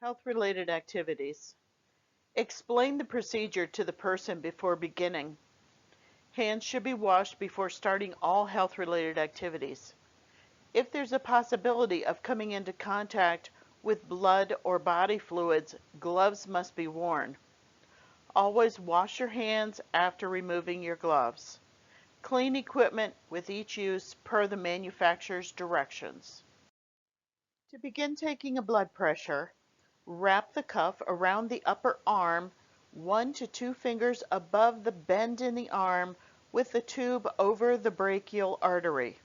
Health-related activities. Explain the procedure to the person before beginning. Hands should be washed before starting all health-related activities. If there's a possibility of coming into contact with blood or body fluids, gloves must be worn. Always wash your hands after removing your gloves. Clean equipment with each use per the manufacturer's directions. To begin taking a blood pressure, wrap the cuff around the upper arm 1 to 2 fingers above the bend in the arm with the tube over the brachial artery.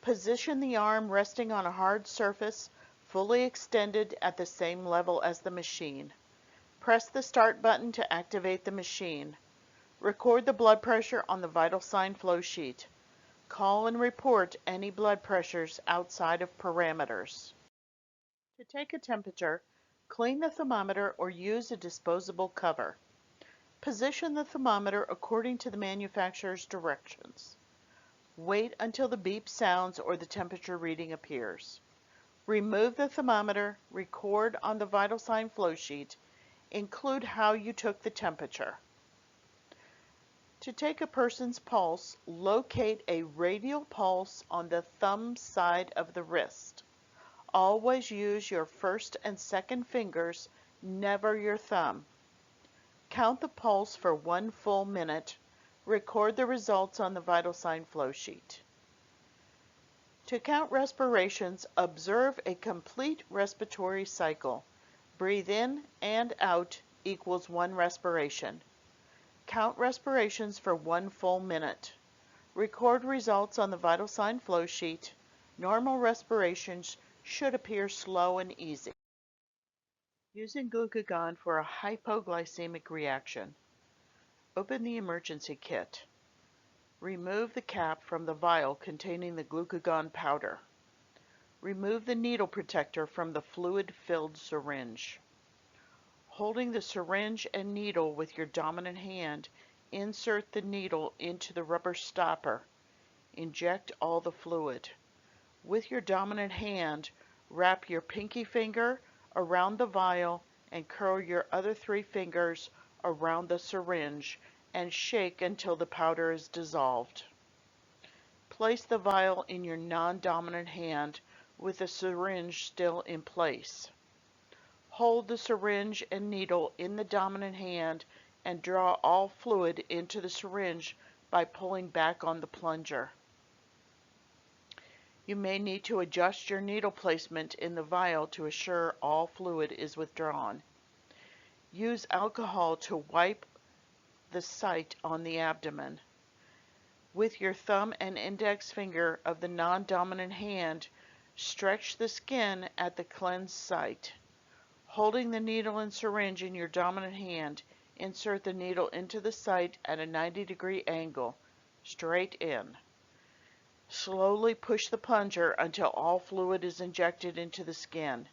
Position the arm resting on a hard surface, fully extended at the same level as the machine. Press the start button to activate the machine. Record the blood pressure on the vital sign flow sheet. Call and report any blood pressures outside of parameters. To take a temperature, clean the thermometer or use a disposable cover. Position the thermometer according to the manufacturer's directions. Wait until the beep sounds or the temperature reading appears. Remove the thermometer, record on the vital sign flow sheet, include how you took the temperature. To take a person's pulse, locate a radial pulse on the thumb side of the wrist. Always use your first and second fingers, never your thumb. Count the pulse for 1 full minute. Record the results on the vital sign flow sheet. To count respirations, observe a complete respiratory cycle. Breathe in and out equals 1 respiration. Count respirations for 1 full minute. Record results on the vital sign flow sheet. Normal respirations should appear slow and easy. Using glucagon for a hypoglycemic reaction. Open the emergency kit. Remove the cap from the vial containing the glucagon powder. Remove the needle protector from the fluid-filled syringe. Holding the syringe and needle with your dominant hand, insert the needle into the rubber stopper. Inject all the fluid. With your dominant hand, wrap your pinky finger around the vial and curl your other 3 fingers around the syringe and shake until the powder is dissolved. Place the vial in your non-dominant hand with the syringe still in place. Hold the syringe and needle in the dominant hand and draw all fluid into the syringe by pulling back on the plunger. You may need to adjust your needle placement in the vial to assure all fluid is withdrawn. Use alcohol to wipe the site on the abdomen. With your thumb and index finger of the non-dominant hand, stretch the skin at the cleansed site. Holding the needle and syringe in your dominant hand, insert the needle into the site at a 90-degree angle, straight in. Slowly push the plunger until all fluid is injected into the skin.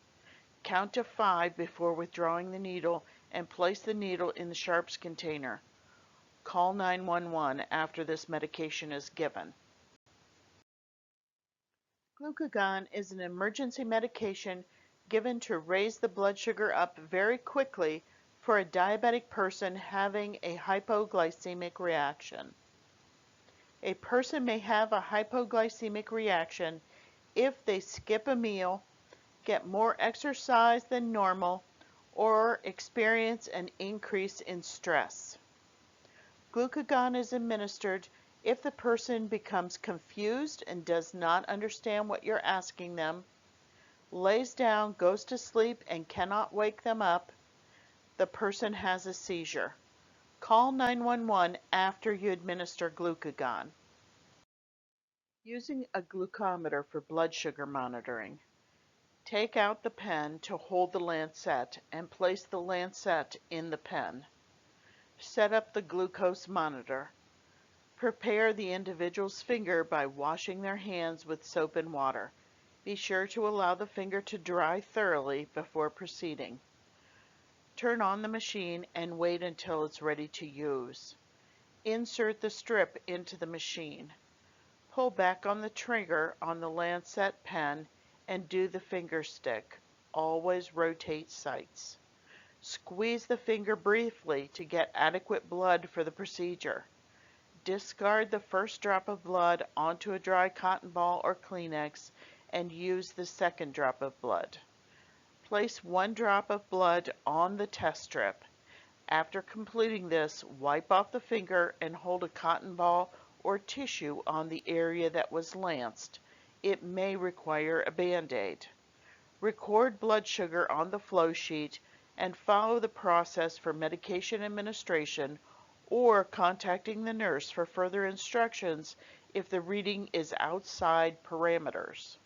Count to 5 before withdrawing the needle and place the needle in the sharps container. Call 911 after this medication is given. Glucagon is an emergency medication given to raise the blood sugar up very quickly for a diabetic person having a hypoglycemic reaction. A person may have a hypoglycemic reaction if they skip a meal, get more exercise than normal, or experience an increase in stress. Glucagon is administered if the person becomes confused and does not understand what you're asking them, lays down, goes to sleep, and cannot wake them up, the person has a seizure. Call 911 after you administer glucagon. Using a glucometer for blood sugar monitoring. Take out the pen to hold the lancet and place the lancet in the pen. Set up the glucose monitor. Prepare the individual's finger by washing their hands with soap and water. Be sure to allow the finger to dry thoroughly before proceeding. Turn on the machine and wait until it's ready to use. Insert the strip into the machine. Pull back on the trigger on the lancet pen and do the finger stick. always rotate sites. Squeeze the finger briefly to get adequate blood for the procedure. Discard the first drop of blood onto a dry cotton ball or Kleenex and use the second drop of blood. Place 1 drop of blood on the test strip. After completing this, wipe off the finger and hold a cotton ball or tissue on the area that was lanced. It may require a Band-Aid. Record blood sugar on the flow sheet and follow the process for medication administration or contacting the nurse for further instructions if the reading is outside parameters.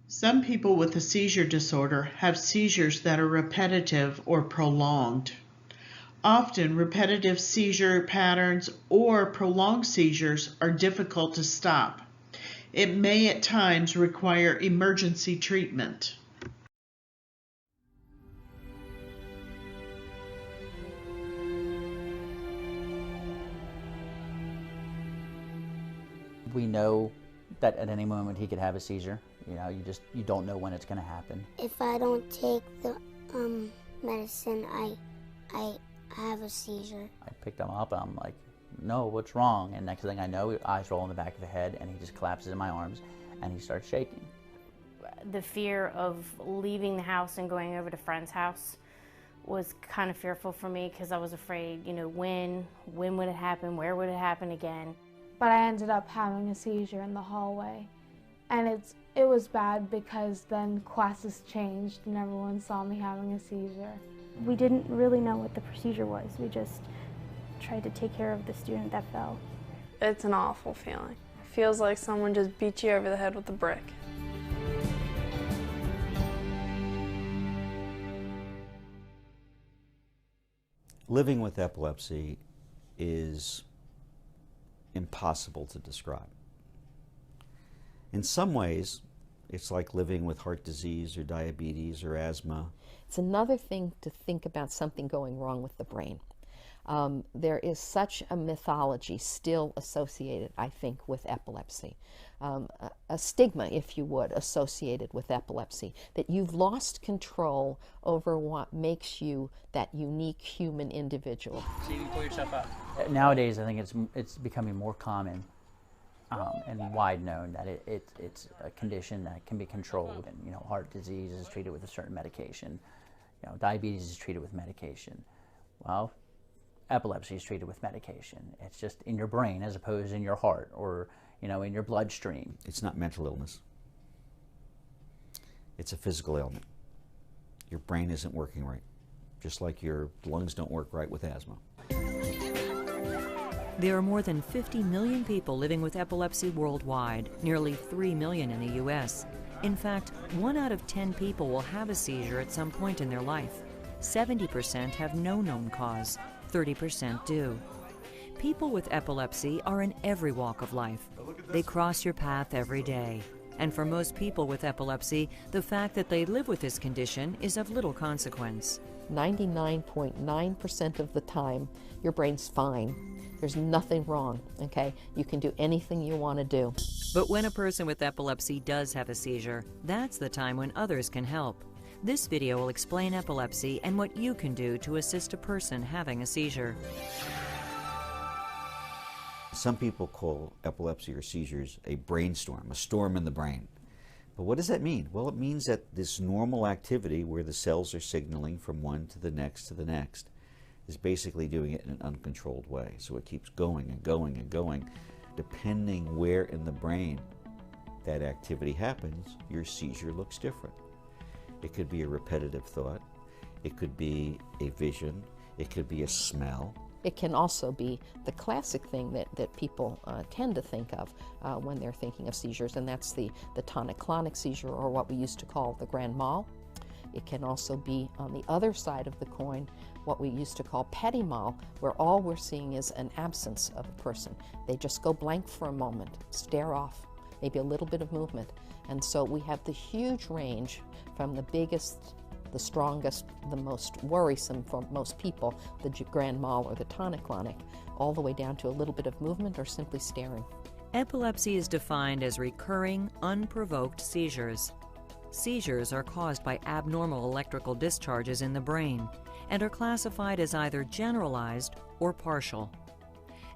Some people with a seizure disorder have seizures that are repetitive or prolonged. Often, repetitive seizure patterns or prolonged seizures are difficult to stop. It may at times require emergency treatment. We know that at any moment he could have a seizure. You don't know when it's going to happen. If I don't take the medicine, I have a seizure. I picked him up, I'm like, no, what's wrong? And next thing I know, eyes roll in the back of the head, and he just collapses in my arms, and he starts shaking. The fear of leaving the house and going over to a friend's house was kind of fearful for me because I was afraid, when would it happen, where would it happen again? But I ended up having a seizure in the hallway, and it was bad because then classes changed and everyone saw me having a seizure. We didn't really know what the procedure was. We just tried to take care of the student that fell. It's an awful feeling. It feels like someone just beat you over the head with a brick. Living with epilepsy is impossible to describe. In some ways, it's like living with heart disease or diabetes or asthma. It's another thing to think about something going wrong with the brain. There is such a mythology still associated, I think, with epilepsy. A stigma, if you would, associated with epilepsy, that you've lost control over what makes you that unique human individual. So you can pull yourself up. Nowadays, I think it's becoming more common and wide known that it's a condition that can be controlled, and heart disease is treated with a certain medication, diabetes is treated with medication. Well, epilepsy is treated with medication. It's just in your brain as opposed in your heart or in your bloodstream. It's not mental illness. It's a physical ailment. Your brain isn't working right, just like your lungs don't work right with asthma. There are more than 50 million people living with epilepsy worldwide, nearly 3 million in the U.S. In fact, 1 out of 10 people will have a seizure at some point in their life. 70% have no known cause, 30% do. People with epilepsy are in every walk of life. They cross your path every day. And for most people with epilepsy, the fact that they live with this condition is of little consequence. 99.9% of the time, your brain's fine. There's nothing wrong, okay? You can do anything you want to do. But when a person with epilepsy does have a seizure, that's the time when others can help. This video will explain epilepsy and what you can do to assist a person having a seizure. Some people call epilepsy or seizures a brainstorm, a storm in the brain. But what does that mean? Well, it means that this normal activity where the cells are signaling from one to the next is basically doing it in an uncontrolled way. So it keeps going and going and going. Depending where in the brain that activity happens, your seizure looks different. It could be a repetitive thought. It could be a vision. It could be a smell. It can also be the classic thing that people tend to think of when they're thinking of seizures, and that's the tonic-clonic seizure, or what we used to call the grand mal. It can also be, on the other side of the coin, what we used to call petit mal, where all we're seeing is an absence of a person. They just go blank for a moment, stare off, maybe a little bit of movement. And so we have the huge range from the biggest, the strongest, the most worrisome for most people, the grand mal or the tonic-clonic, all the way down to a little bit of movement or simply staring. Epilepsy is defined as recurring, unprovoked seizures. Seizures are caused by abnormal electrical discharges in the brain and are classified as either generalized or partial.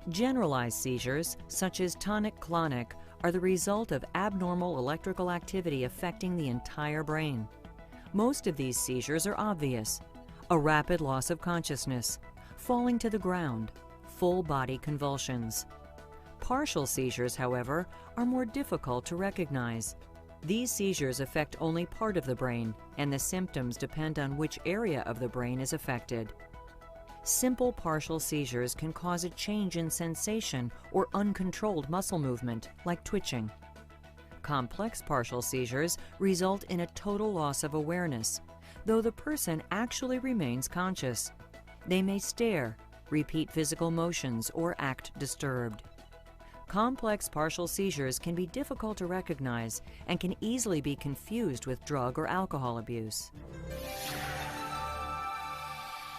Generalized seizures, such as tonic-clonic, are the result of abnormal electrical activity affecting the entire brain. Most of these seizures are obvious: a rapid loss of consciousness, falling to the ground, full body convulsions. Partial seizures, however, are more difficult to recognize. These seizures affect only part of the brain, and the symptoms depend on which area of the brain is affected. Simple partial seizures can cause a change in sensation or uncontrolled muscle movement, like twitching. Complex partial seizures result in a total loss of awareness, though the person actually remains conscious. They may stare, repeat physical motions, or act disturbed. Complex partial seizures can be difficult to recognize and can easily be confused with drug or alcohol abuse.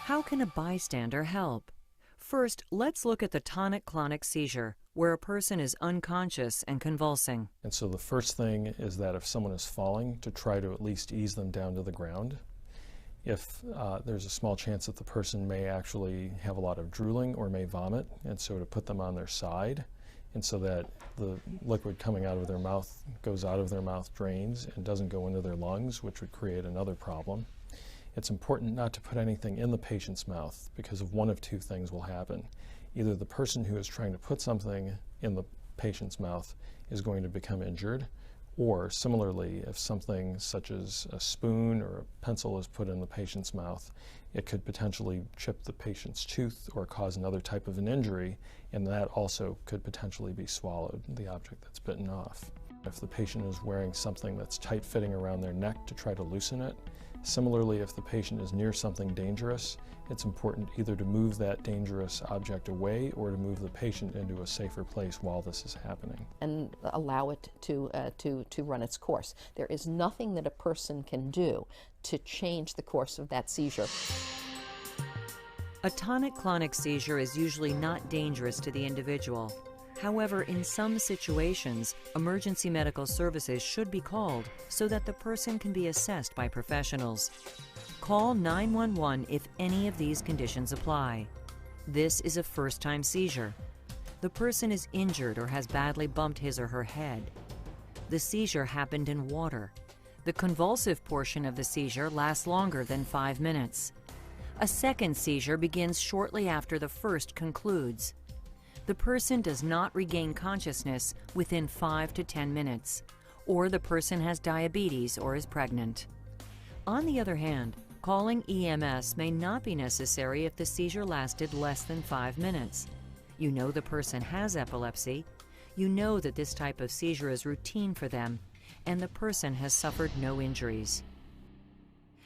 How can a bystander help? First, let's look at the tonic-clonic seizure, where a person is unconscious and convulsing. And so the first thing is that if someone is falling, to try to at least ease them down to the ground. If there's a small chance that the person may actually have a lot of drooling or may vomit, and so to put them on their side, and so that the liquid coming out of their mouth goes out of their mouth, drains, and doesn't go into their lungs, which would create another problem. It's important not to put anything in the patient's mouth, because of one of two things will happen. Either the person who is trying to put something in the patient's mouth is going to become injured, or similarly, if something such as a spoon or a pencil is put in the patient's mouth, it could potentially chip the patient's tooth or cause another type of an injury, and that also could potentially be swallowed, the object that's bitten off. If the patient is wearing something that's tight-fitting around their neck to try to loosen it, similarly, if the patient is near something dangerous, it's important either to move that dangerous object away or to move the patient into a safer place while this is happening. And allow it to run its course. There is nothing that a person can do to change the course of that seizure. A tonic-clonic seizure is usually not dangerous to the individual. However, in some situations, emergency medical services should be called so that the person can be assessed by professionals. Call 911 if any of these conditions apply. This is a first-time seizure. The person is injured or has badly bumped his or her head. The seizure happened in water. The convulsive portion of the seizure lasts longer than 5 minutes. A second seizure begins shortly after the first concludes. The person does not regain consciousness within 5 to 10 minutes, or the person has diabetes or is pregnant. On the other hand, calling EMS may not be necessary if the seizure lasted less than 5 minutes. You know the person has epilepsy, you know that this type of seizure is routine for them, and the person has suffered no injuries.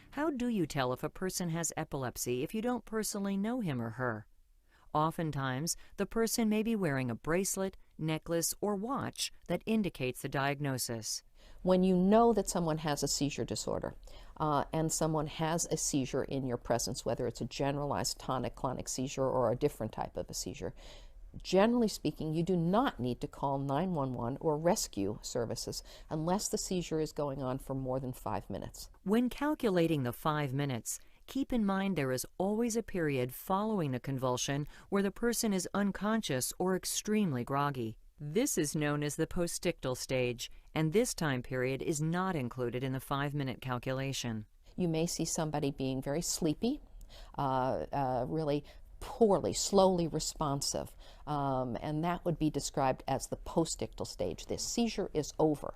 How do you tell if a person has epilepsy if you don't personally know him or her? Oftentimes, the person may be wearing a bracelet, necklace, or watch that indicates the diagnosis. When you know that someone has a seizure disorder and someone has a seizure in your presence, whether it's a generalized tonic-clonic seizure or a different type of a seizure, generally speaking, you do not need to call 911 or rescue services unless the seizure is going on for more than 5 minutes. When calculating the 5 minutes, keep in mind there is always a period following the convulsion where the person is unconscious or extremely groggy. This is known as the postictal stage, and this time period is not included in the 5-minute calculation. You may see somebody being very sleepy, really poorly, slowly responsive, and that would be described as the postictal stage. This seizure is over,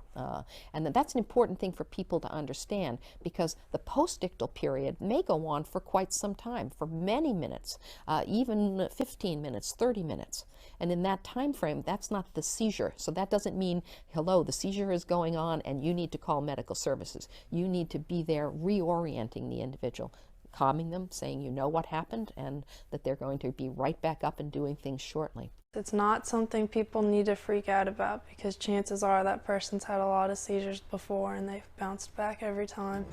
and that's an important thing for people to understand, because the postictal period may go on for quite some time, for many minutes, even 15 minutes, 30 minutes, and in that time frame, that's not the seizure. So that doesn't mean, hello, the seizure is going on and you need to call medical services. You need to be there reorienting the individual, calming them, saying you know what happened and that they're going to be right back up and doing things shortly. It's not something people need to freak out about, because chances are that person's had a lot of seizures before and they've bounced back every time.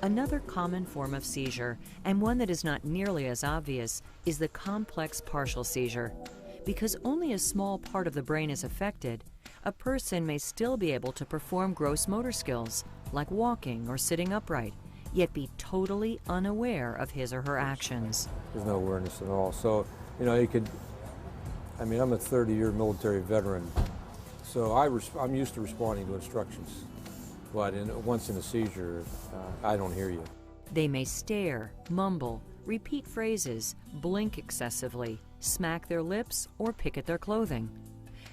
Another common form of seizure, and one that is not nearly as obvious, is the complex partial seizure. Because only a small part of the brain is affected, a person may still be able to perform gross motor skills, like walking or sitting upright, yet be totally unaware of his or her actions. There's no awareness at all. So, you know, I'm a 30-year military veteran, so I'm used to responding to instructions. But once in a seizure, I don't hear you. They may stare, mumble, repeat phrases, blink excessively, smack their lips, or pick at their clothing.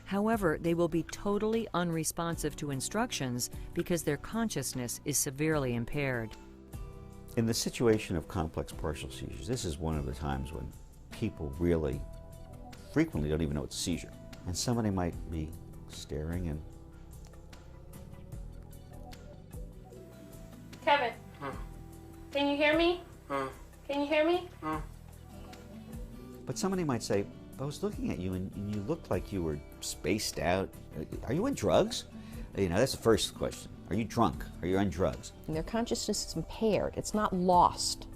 However, they will be totally unresponsive to instructions because their consciousness is severely impaired. In the situation of complex partial seizures, this is one of the times when people really frequently don't even know it's a seizure. And somebody might be staring and... Kevin, can you hear me? Can you hear me? But somebody might say, I was looking at you and you looked like you were spaced out. Are you on drugs? You know, that's the first question. Are you drunk? Are you on drugs? And their consciousness is impaired. It's not lost.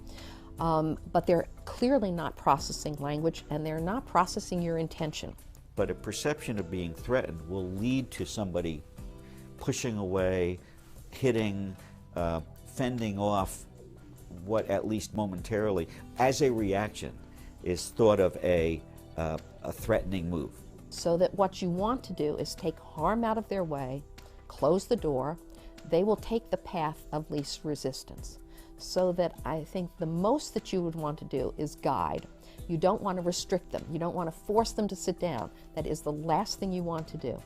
But they're clearly not processing language, and they're not processing your intention. But a perception of being threatened will lead to somebody pushing away, hitting, fending off what, at least momentarily, as a reaction, is thought of a threatening move. So that what you want to do is take harm out of their way, close the door. They will take the path of least resistance. So that I think the most that you would want to do is guide. You don't want to restrict them. You don't want to force them to sit down. That is the last thing you want to do.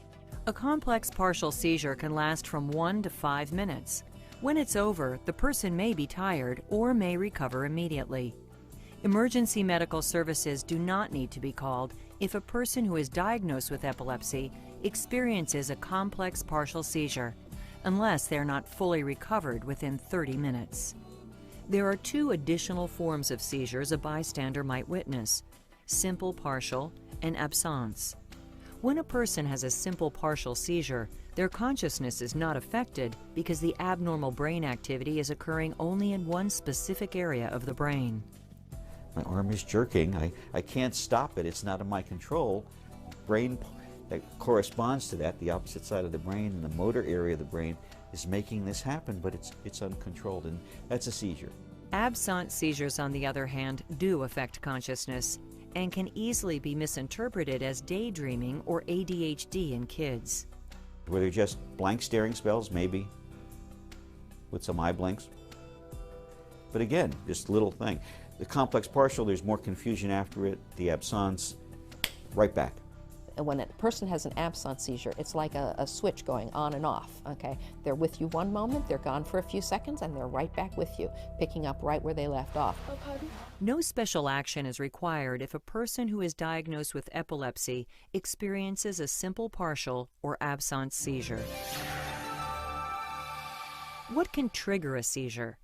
A complex partial seizure can last from 1 to 5 minutes. When it's over, the person may be tired or may recover immediately. Emergency medical services do not need to be called if a person who is diagnosed with epilepsy experiences a complex partial seizure, unless they're not fully recovered within 30 minutes. There are 2 additional forms of seizures a bystander might witness: simple partial and absence. When a person has a simple partial seizure, their consciousness is not affected because the abnormal brain activity is occurring only in one specific area of the brain. My arm is jerking. I can't stop it. It's not in my control. Brain that corresponds to that, the opposite side of the brain and the motor area of the brain, is making this happen, but it's uncontrolled, and that's a seizure. Absent seizures, on the other hand, do affect consciousness and can easily be misinterpreted as daydreaming or ADHD in kids. Were they just blank staring spells, maybe, with some eye blinks? But again, this little thing. The complex partial, there's more confusion after it. The absence, right back. When a person has an absence seizure, it's like a switch going on and off, okay? They're with you one moment, they're gone for a few seconds, and they're right back with you, picking up right where they left off. No special action is required if a person who is diagnosed with epilepsy experiences a simple partial or absence seizure. What can trigger a seizure?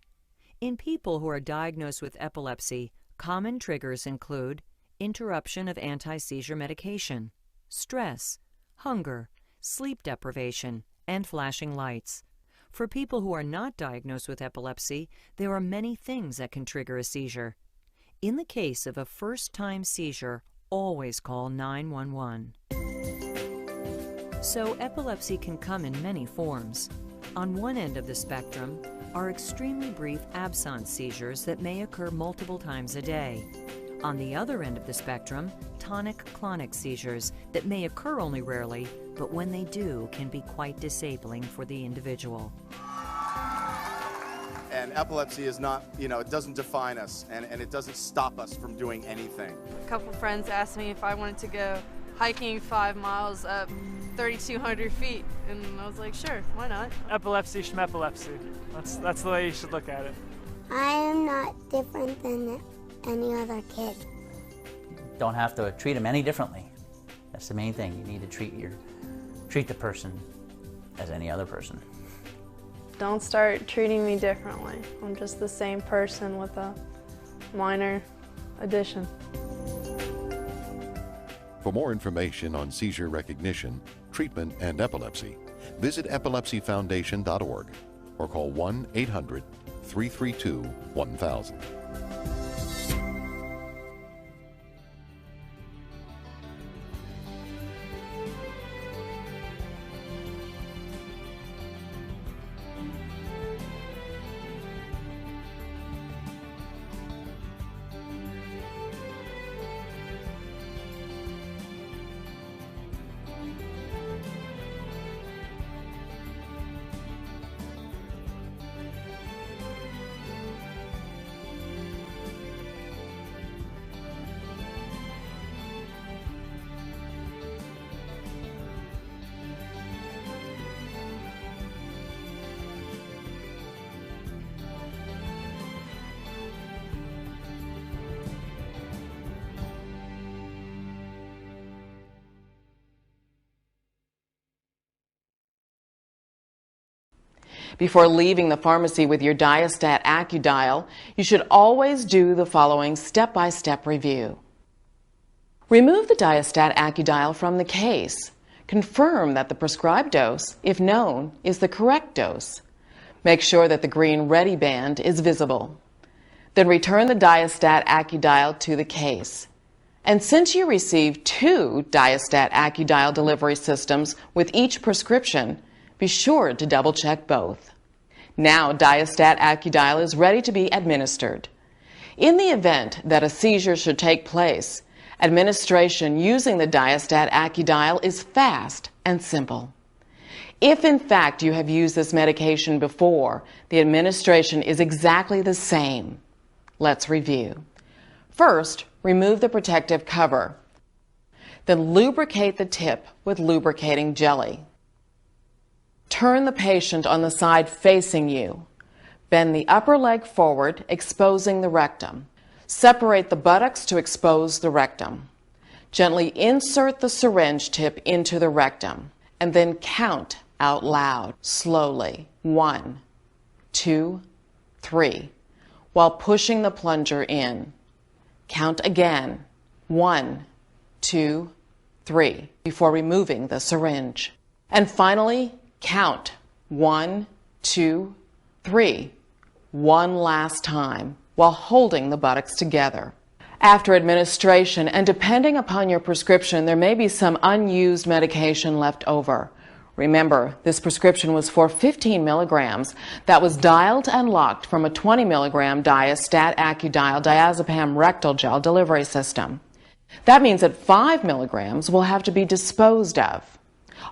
In people who are diagnosed with epilepsy, common triggers include interruption of anti-seizure medication, stress, hunger, sleep deprivation, and flashing lights. For people who are not diagnosed with epilepsy, there are many things that can trigger a seizure. In the case of a first-time seizure, always call 911. So epilepsy can come in many forms. On one end of the spectrum are extremely brief absence seizures that may occur multiple times a day. On the other end of the spectrum, tonic-clonic seizures that may occur only rarely, but when they do, can be quite disabling for the individual. And epilepsy is not, it doesn't define us, and it doesn't stop us from doing anything. A couple friends asked me if I wanted to go hiking 5 miles up 3,200 feet, and I was like, sure, why not? Epilepsy, schmepilepsy. That's the way you should look at it. I am not different than any other kid. Don't have to treat them any differently. That's the main thing. You need to treat the person as any other person. Don't start treating me differently. I'm just the same person with a minor addition. For more information on seizure recognition, treatment, and epilepsy, visit epilepsyfoundation.org or call 1-800-332-1000. Before leaving the pharmacy with your Diastat AccuDial, you should always do the following step-by-step review. Remove the Diastat AccuDial from the case. Confirm that the prescribed dose, if known, is the correct dose. Make sure that the green ready band is visible. Then return the Diastat AccuDial to the case. And since you received 2 Diastat AccuDial delivery systems with each prescription, be sure to double-check both. Now Diastat AccuDial is ready to be administered. In the event that a seizure should take place, administration using the Diastat AccuDial is fast and simple. If in fact you have used this medication before, the administration is exactly the same. Let's review. First, remove the protective cover. Then lubricate the tip with lubricating jelly. Turn the patient on the side facing you. Bend the upper leg forward, exposing the rectum. Separate the buttocks to expose the rectum. Gently insert the syringe tip into the rectum, and then count out loud, slowly. 1, 2, 3, while pushing the plunger in. Count again, 1, 2, 3, before removing the syringe. And finally, count 1, 2, 3, one last time, while holding the buttocks together. After administration, and depending upon your prescription, there may be some unused medication left over. Remember, this prescription was for 15 milligrams that was dialed and locked from a 20 milligram Diastat AccuDial diazepam rectal gel delivery system. That means that 5 milligrams will have to be disposed of.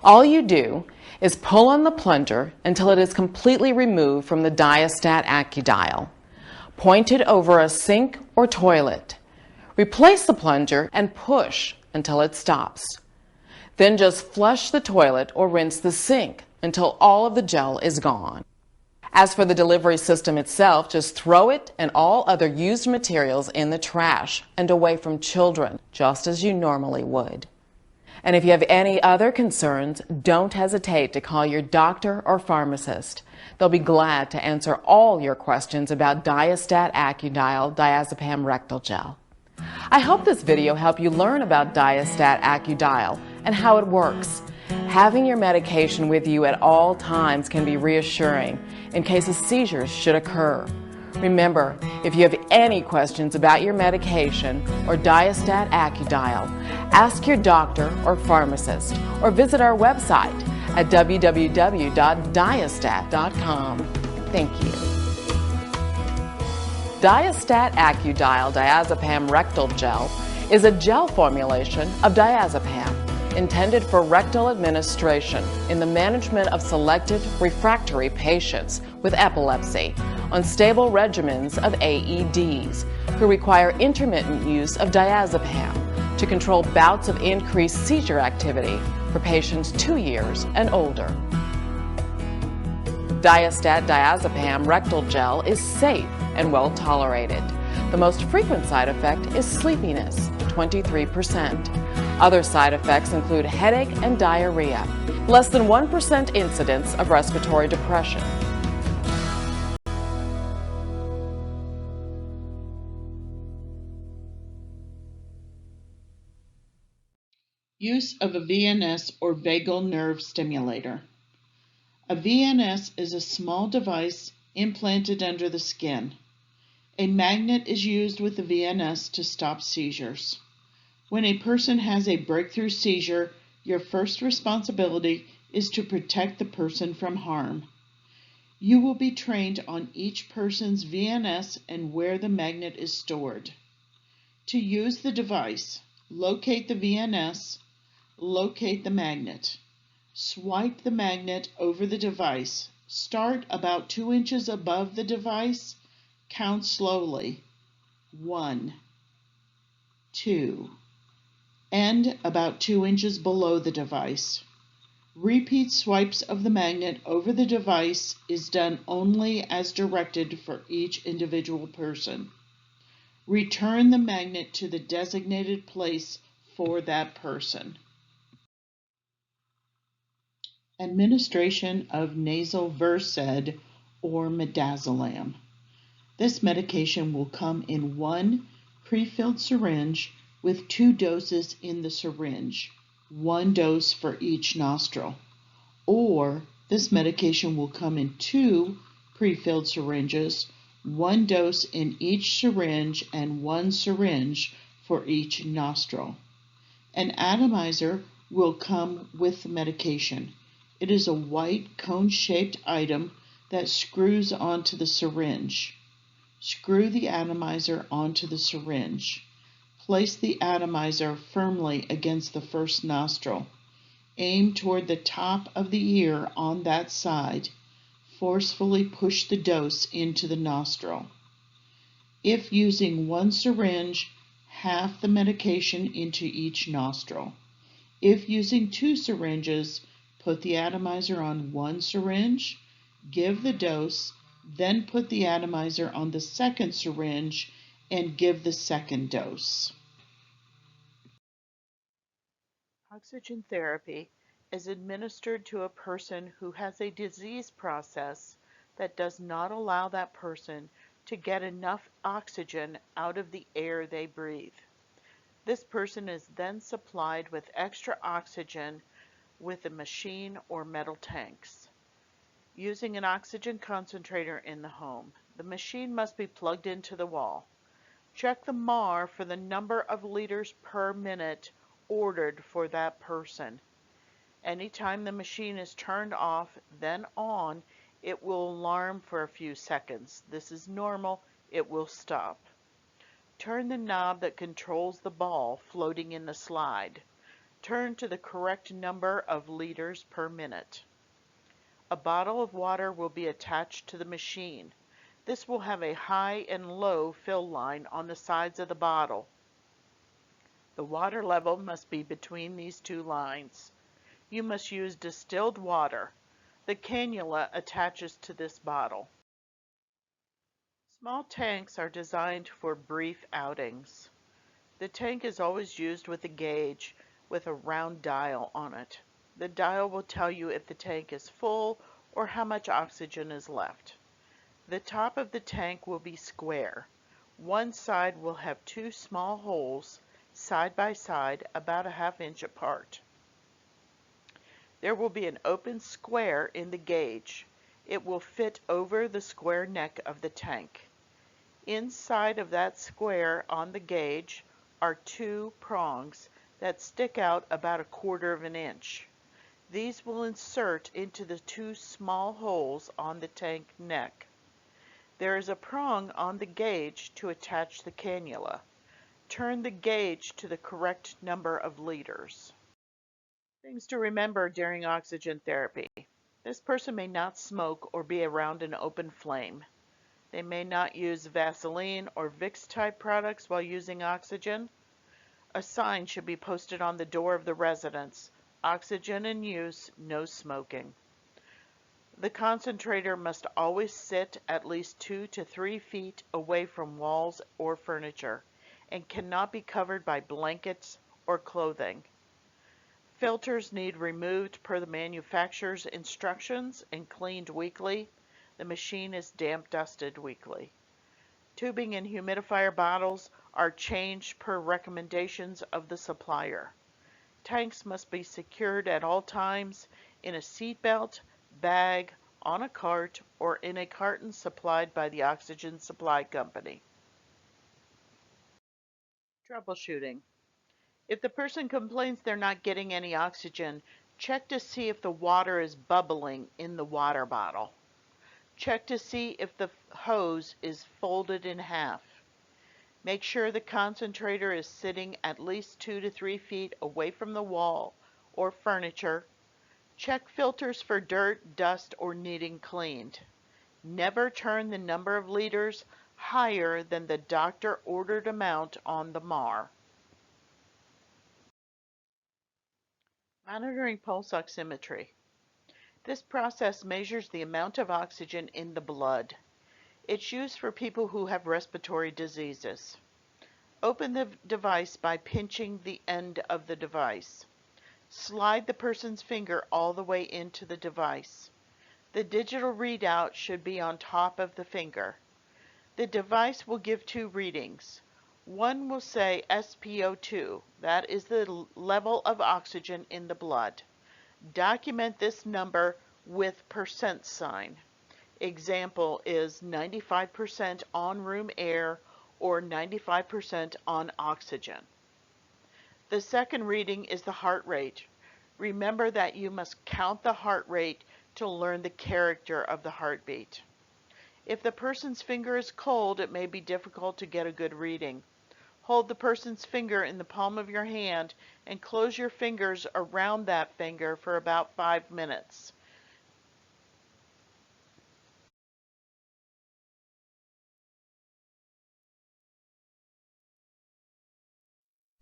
All you do is pull on the plunger until it is completely removed from the Diastat AccuDial. Point it over a sink or toilet. Replace the plunger and push until it stops. Then just flush the toilet or rinse the sink until all of the gel is gone. As for the delivery system itself, just throw it and all other used materials in the trash and away from children, just as you normally would. And if you have any other concerns, don't hesitate to call your doctor or pharmacist. They'll be glad to answer all your questions about Diastat AccuDial diazepam rectal gel. I hope this video helped you learn about Diastat AccuDial and how it works. Having your medication with you at all times can be reassuring in case a seizure should occur. Remember, if you have any questions about your medication or Diastat AccuDial, ask your doctor or pharmacist or visit our website at www.diastat.com. Thank you. Diastat AccuDial diazepam rectal gel is a gel formulation of diazepam intended for rectal administration in the management of selected refractory patients with epilepsy on stable regimens of AEDs who require intermittent use of diazepam to control bouts of increased seizure activity for patients 2 years and older. Diastat diazepam rectal gel is safe and well tolerated. The most frequent side effect is sleepiness, 23%. Other side effects include headache and diarrhea. Less than 1% incidence of respiratory depression. Use of a VNS or vagal nerve stimulator. A VNS is a small device implanted under the skin. A magnet is used with the VNS to stop seizures. When a person has a breakthrough seizure, your first responsibility is to protect the person from harm. You will be trained on each person's VNS and where the magnet is stored. To use the device, locate the VNS, locate the magnet. Swipe the magnet over the device. Start about 2 inches above the device. Count slowly. 1, 2. End about 2 inches below the device. Repeat swipes of the magnet over the device is done only as directed for each individual person. Return the magnet to the designated place for that person. Administration of nasal Versed or midazolam. This medication will come in one pre-filled syringe with 2 doses in the syringe, 1 dose for each nostril. Or this medication will come in 2 pre-filled syringes, 1 dose in each syringe and 1 syringe for each nostril. An atomizer will come with the medication. It is a white cone-shaped item that screws onto the syringe. Screw the atomizer onto the syringe. Place the atomizer firmly against the first nostril. Aim toward the top of the ear on that side. Forcefully push the dose into the nostril. If using 1 syringe, half the medication into each nostril. If using 2 syringes, put the atomizer on 1 syringe, give the dose, then put the atomizer on the second syringe and give the second dose. Oxygen therapy is administered to a person who has a disease process that does not allow that person to get enough oxygen out of the air they breathe. This person is then supplied with extra oxygen with a machine or metal tanks. Using an oxygen concentrator in the home, the machine must be plugged into the wall. Check the MAR for the number of liters per minute ordered for that person. Anytime the machine is turned off, then on, it will alarm for a few seconds. This is normal. It will stop. Turn the knob that controls the ball floating in the slide. Turn to the correct number of liters per minute. A bottle of water will be attached to the machine. This will have a high and low fill line on the sides of the bottle. The water level must be between these 2 lines. You must use distilled water. The cannula attaches to this bottle. Small tanks are designed for brief outings. The tank is always used with a gauge with a round dial on it. The dial will tell you if the tank is full or how much oxygen is left. The top of the tank will be square. One side will have 2 small holes side by side about a ½ inch apart. There will be an open square in the gauge. It will fit over the square neck of the tank. Inside of that square on the gauge are 2 prongs that stick out about a ¼ inch. These will insert into the 2 small holes on the tank neck. There is a prong on the gauge to attach the cannula. Turn the gauge to the correct number of liters. Things to remember during oxygen therapy. This person may not smoke or be around an open flame. They may not use Vaseline or Vicks type products while using oxygen. A sign should be posted on the door of the residence. Oxygen in use, no smoking. The concentrator must always sit at least 2 to 3 feet away from walls or furniture and cannot be covered by blankets or clothing. Filters need removed per the manufacturer's instructions and cleaned weekly. The machine is damp dusted weekly. Tubing and humidifier bottles are changed per recommendations of the supplier. Tanks must be secured at all times in a seat belt, bag, on a cart, or in a carton supplied by the oxygen supply company. Troubleshooting. If the person complains they're not getting any oxygen, check to see if the water is bubbling in the water bottle. Check to see if the hose is folded in half. Make sure the concentrator is sitting at least 2 to 3 feet away from the wall or furniture. Check filters for dirt, dust, or needing cleaned. Never turn the number of liters higher than the doctor ordered amount on the MAR. Monitoring pulse oximetry. This process measures the amount of oxygen in the blood. It's used for people who have respiratory diseases. Open the device by pinching the end of the device. Slide the person's finger all the way into the device. The digital readout should be on top of the finger. The device will give two readings. One will say SpO2, that is the level of oxygen in the blood. Document this number with percent sign. Example is 95% on room air or 95% on oxygen. The second reading is the heart rate. Remember that you must count the heart rate to learn the character of the heartbeat. If the person's finger is cold, it may be difficult to get a good reading. Hold the person's finger in the palm of your hand and close your fingers around that finger for about 5 minutes.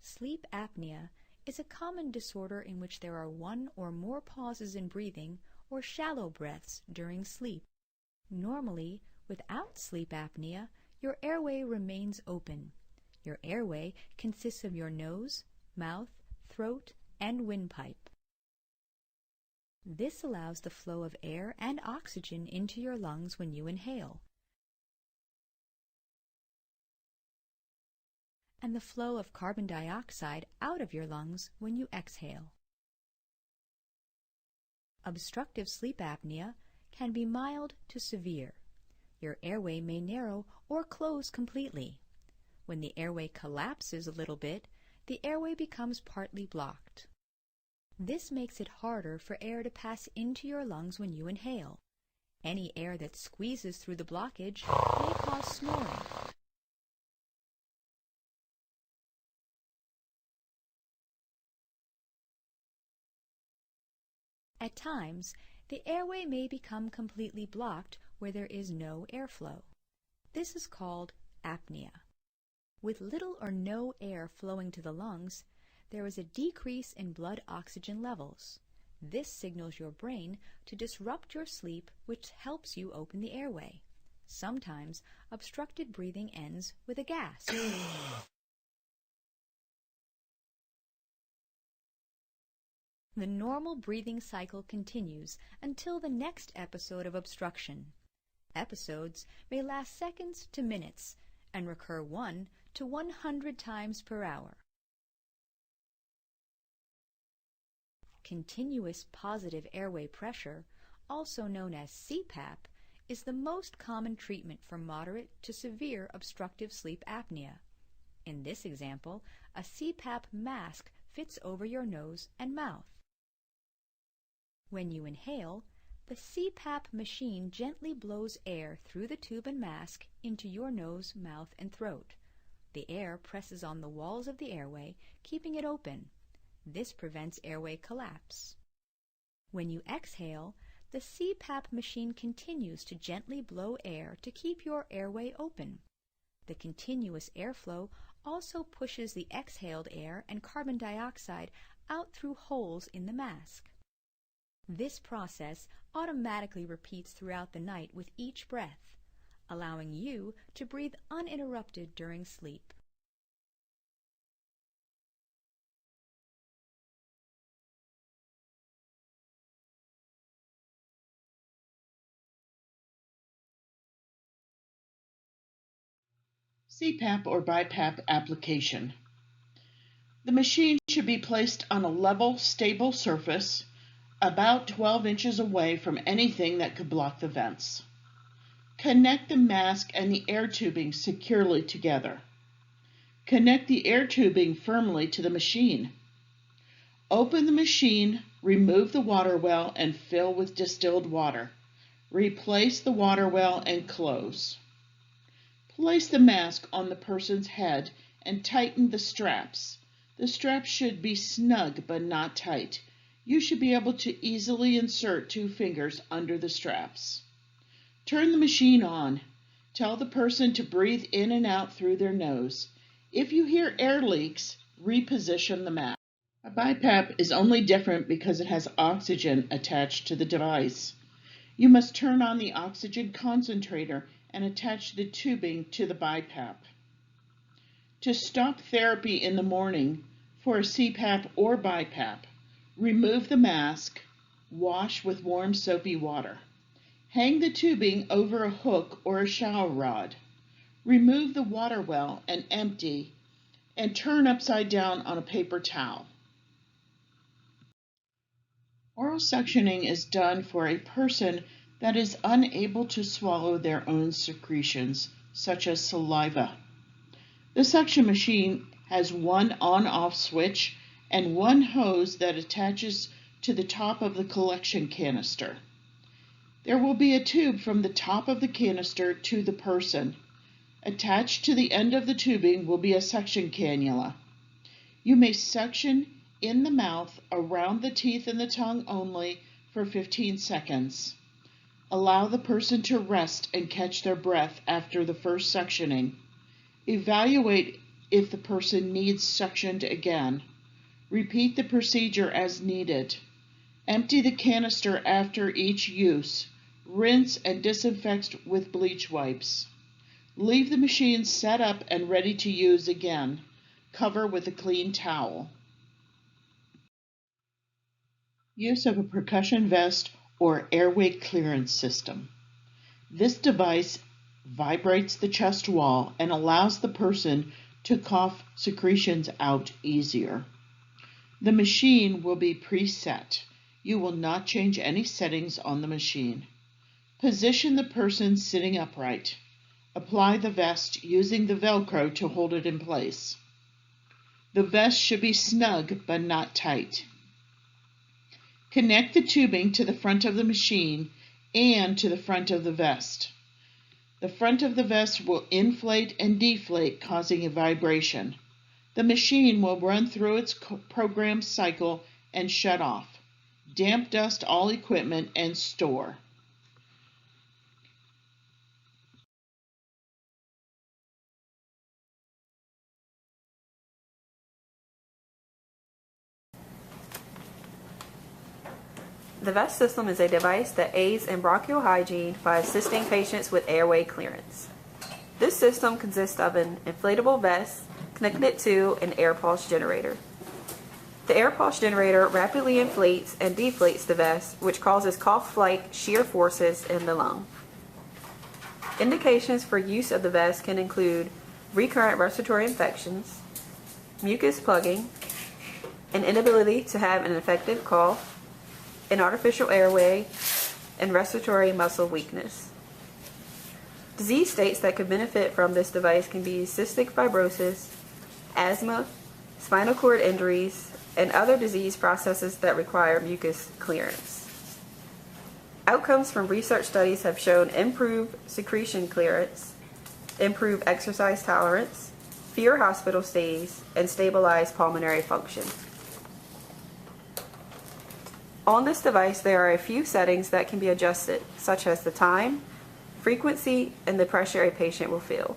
Sleep apnea is a common disorder in which there are one or more pauses in breathing or shallow breaths during sleep. Normally, without sleep apnea, your airway remains open. Your airway consists of your nose, mouth, throat, and windpipe. This allows the flow of air and oxygen into your lungs when you inhale, and the flow of carbon dioxide out of your lungs when you exhale. Obstructive sleep apnea can be mild to severe. Your airway may narrow or close completely. When the airway collapses a little bit, the airway becomes partly blocked. This makes it harder for air to pass into your lungs when you inhale. Any air that squeezes through the blockage may cause snoring. At times, the airway may become completely blocked where there is no airflow. This is called apnea. With little or no air flowing to the lungs, there is a decrease in blood oxygen levels. This signals your brain to disrupt your sleep, which helps you open the airway. Sometimes, obstructed breathing ends with a gasp. The normal breathing cycle continues until the next episode of obstruction. Episodes may last seconds to minutes and recur 1 to 100 times per hour. Continuous positive airway pressure, also known as CPAP, is the most common treatment for moderate to severe obstructive sleep apnea. In this example, a CPAP mask fits over your nose and mouth. When you inhale, the CPAP machine gently blows air through the tube and mask into your nose, mouth, and throat. The air presses on the walls of the airway, keeping it open. This prevents airway collapse. When you exhale, the CPAP machine continues to gently blow air to keep your airway open. The continuous airflow also pushes the exhaled air and carbon dioxide out through holes in the mask. This process automatically repeats throughout the night with each breath, allowing you to breathe uninterrupted during sleep. CPAP or BiPAP application. The machine should be placed on a level, stable surface about 12 inches away from anything that could block the vents. Connect the mask and the air tubing securely together. Connect the air tubing firmly to the machine. Open the machine, remove the water well and fill with distilled water. Replace the water well and close. Place the mask on the person's head and tighten the straps. The straps should be snug but not tight. You should be able to easily insert 2 fingers under the straps. Turn the machine on. Tell the person to breathe in and out through their nose. If you hear air leaks, reposition the mask. A BiPAP is only different because it has oxygen attached to the device. You must turn on the oxygen concentrator and attach the tubing to the BiPAP. To stop therapy in the morning for a CPAP or BiPAP, Remove the mask. Wash with warm soapy water. Hang the tubing over a hook or a shower rod. Remove the water well and empty, and turn upside down on a paper towel. Oral suctioning is done for a person that is unable to swallow their own secretions, such as saliva. The suction machine has one on-off switch and one hose that attaches to the top of the collection canister. There will be a tube from the top of the canister to the person. Attached to the end of the tubing will be a suction cannula. You may suction in the mouth around the teeth and the tongue only for 15 seconds. Allow the person to rest and catch their breath after the first suctioning. Evaluate if the person needs suctioned again. Repeat the procedure as needed. Empty the canister after each use. Rinse and disinfect with bleach wipes. Leave the machine set up and ready to use again. Cover with a clean towel. Use of a percussion vest or airway clearance system. This device vibrates the chest wall and allows the person to cough secretions out easier. The machine will be preset. You will not change any settings on the machine. Position the person sitting upright. Apply the vest using the Velcro to hold it in place. The vest should be snug but not tight. Connect the tubing to the front of the machine and to the front of the vest. The front of the vest will inflate and deflate, causing a vibration. The machine will run through its program cycle and shut off. Damp dust all equipment and store. The vest system is a device that aids in bronchial hygiene by assisting patients with airway clearance. This system consists of an inflatable vest connected to an air pulse generator. The air pulse generator rapidly inflates and deflates the vest, which causes cough-like shear forces in the lung. Indications for use of the vest can include recurrent respiratory infections, mucus plugging, an inability to have an effective cough, an artificial airway, and respiratory muscle weakness. Disease states that could benefit from this device can be cystic fibrosis, asthma, spinal cord injuries, and other disease processes that require mucus clearance. Outcomes from research studies have shown improved secretion clearance, improved exercise tolerance, fewer hospital stays, and stabilized pulmonary function. On this device, there are a few settings that can be adjusted, such as the time, frequency, and the pressure a patient will feel.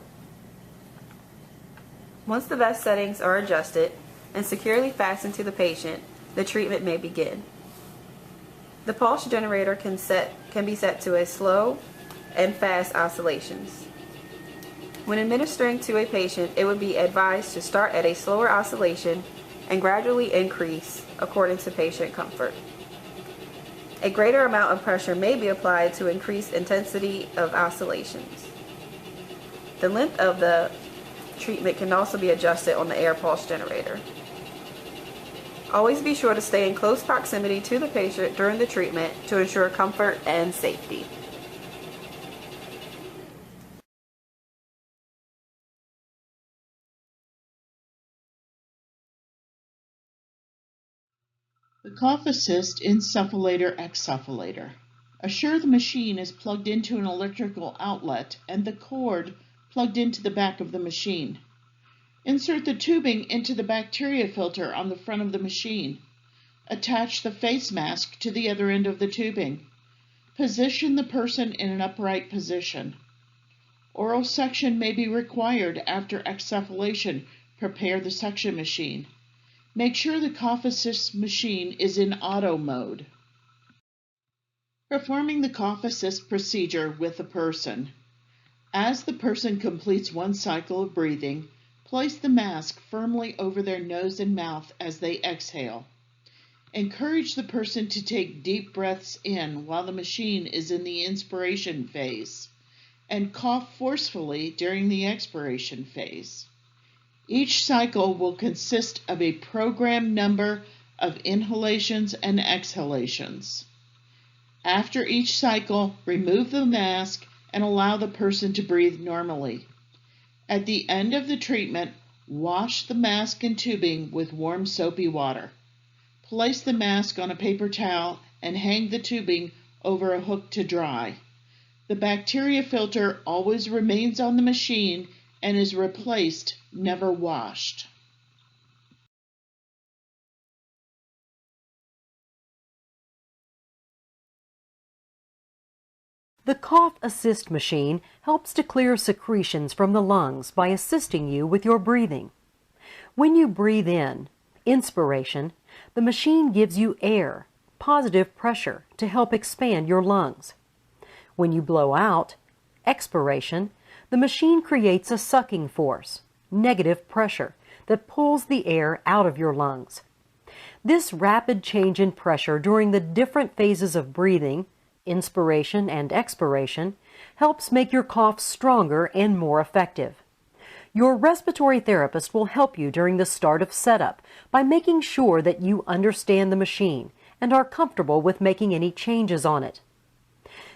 Once the vest settings are adjusted and securely fastened to the patient, the treatment may begin. The pulse generator can be set to a slow and fast oscillations. When administering to a patient, it would be advised to start at a slower oscillation and gradually increase according to patient comfort. A greater amount of pressure may be applied to increase intensity of oscillations. The length of the treatment can also be adjusted on the air pulse generator. Always be sure to stay in close proximity to the patient during the treatment to ensure comfort and safety. The cough assist insufflator/exsufflator. Assure the machine is plugged into an electrical outlet and the cord plugged into the back of the machine. Insert the tubing into the bacteria filter on the front of the machine. Attach the face mask to the other end of the tubing. Position the person in an upright position. Oral suction may be required after exsufflation. Prepare the suction machine. Make sure the cough assist machine is in auto mode. Performing the cough assist procedure with the person. As the person completes one cycle of breathing, place the mask firmly over their nose and mouth as they exhale. Encourage the person to take deep breaths in while the machine is in the inspiration phase, and cough forcefully during the expiration phase. Each cycle will consist of a programmed number of inhalations and exhalations. After each cycle, remove the mask and allow the person to breathe normally. At the end of the treatment, wash the mask and tubing with warm soapy water. Place the mask on a paper towel and hang the tubing over a hook to dry. The bacteria filter always remains on the machine and is replaced, never washed. The Cough Assist machine helps to clear secretions from the lungs by assisting you with your breathing. When you breathe in, inspiration, the machine gives you air, positive pressure, to help expand your lungs. When you blow out, expiration, the machine creates a sucking force, negative pressure, that pulls the air out of your lungs. This rapid change in pressure during the different phases of breathing, inspiration and expiration, helps make your cough stronger and more effective. Your respiratory therapist will help you during the start of setup by making sure that you understand the machine and are comfortable with making any changes on it.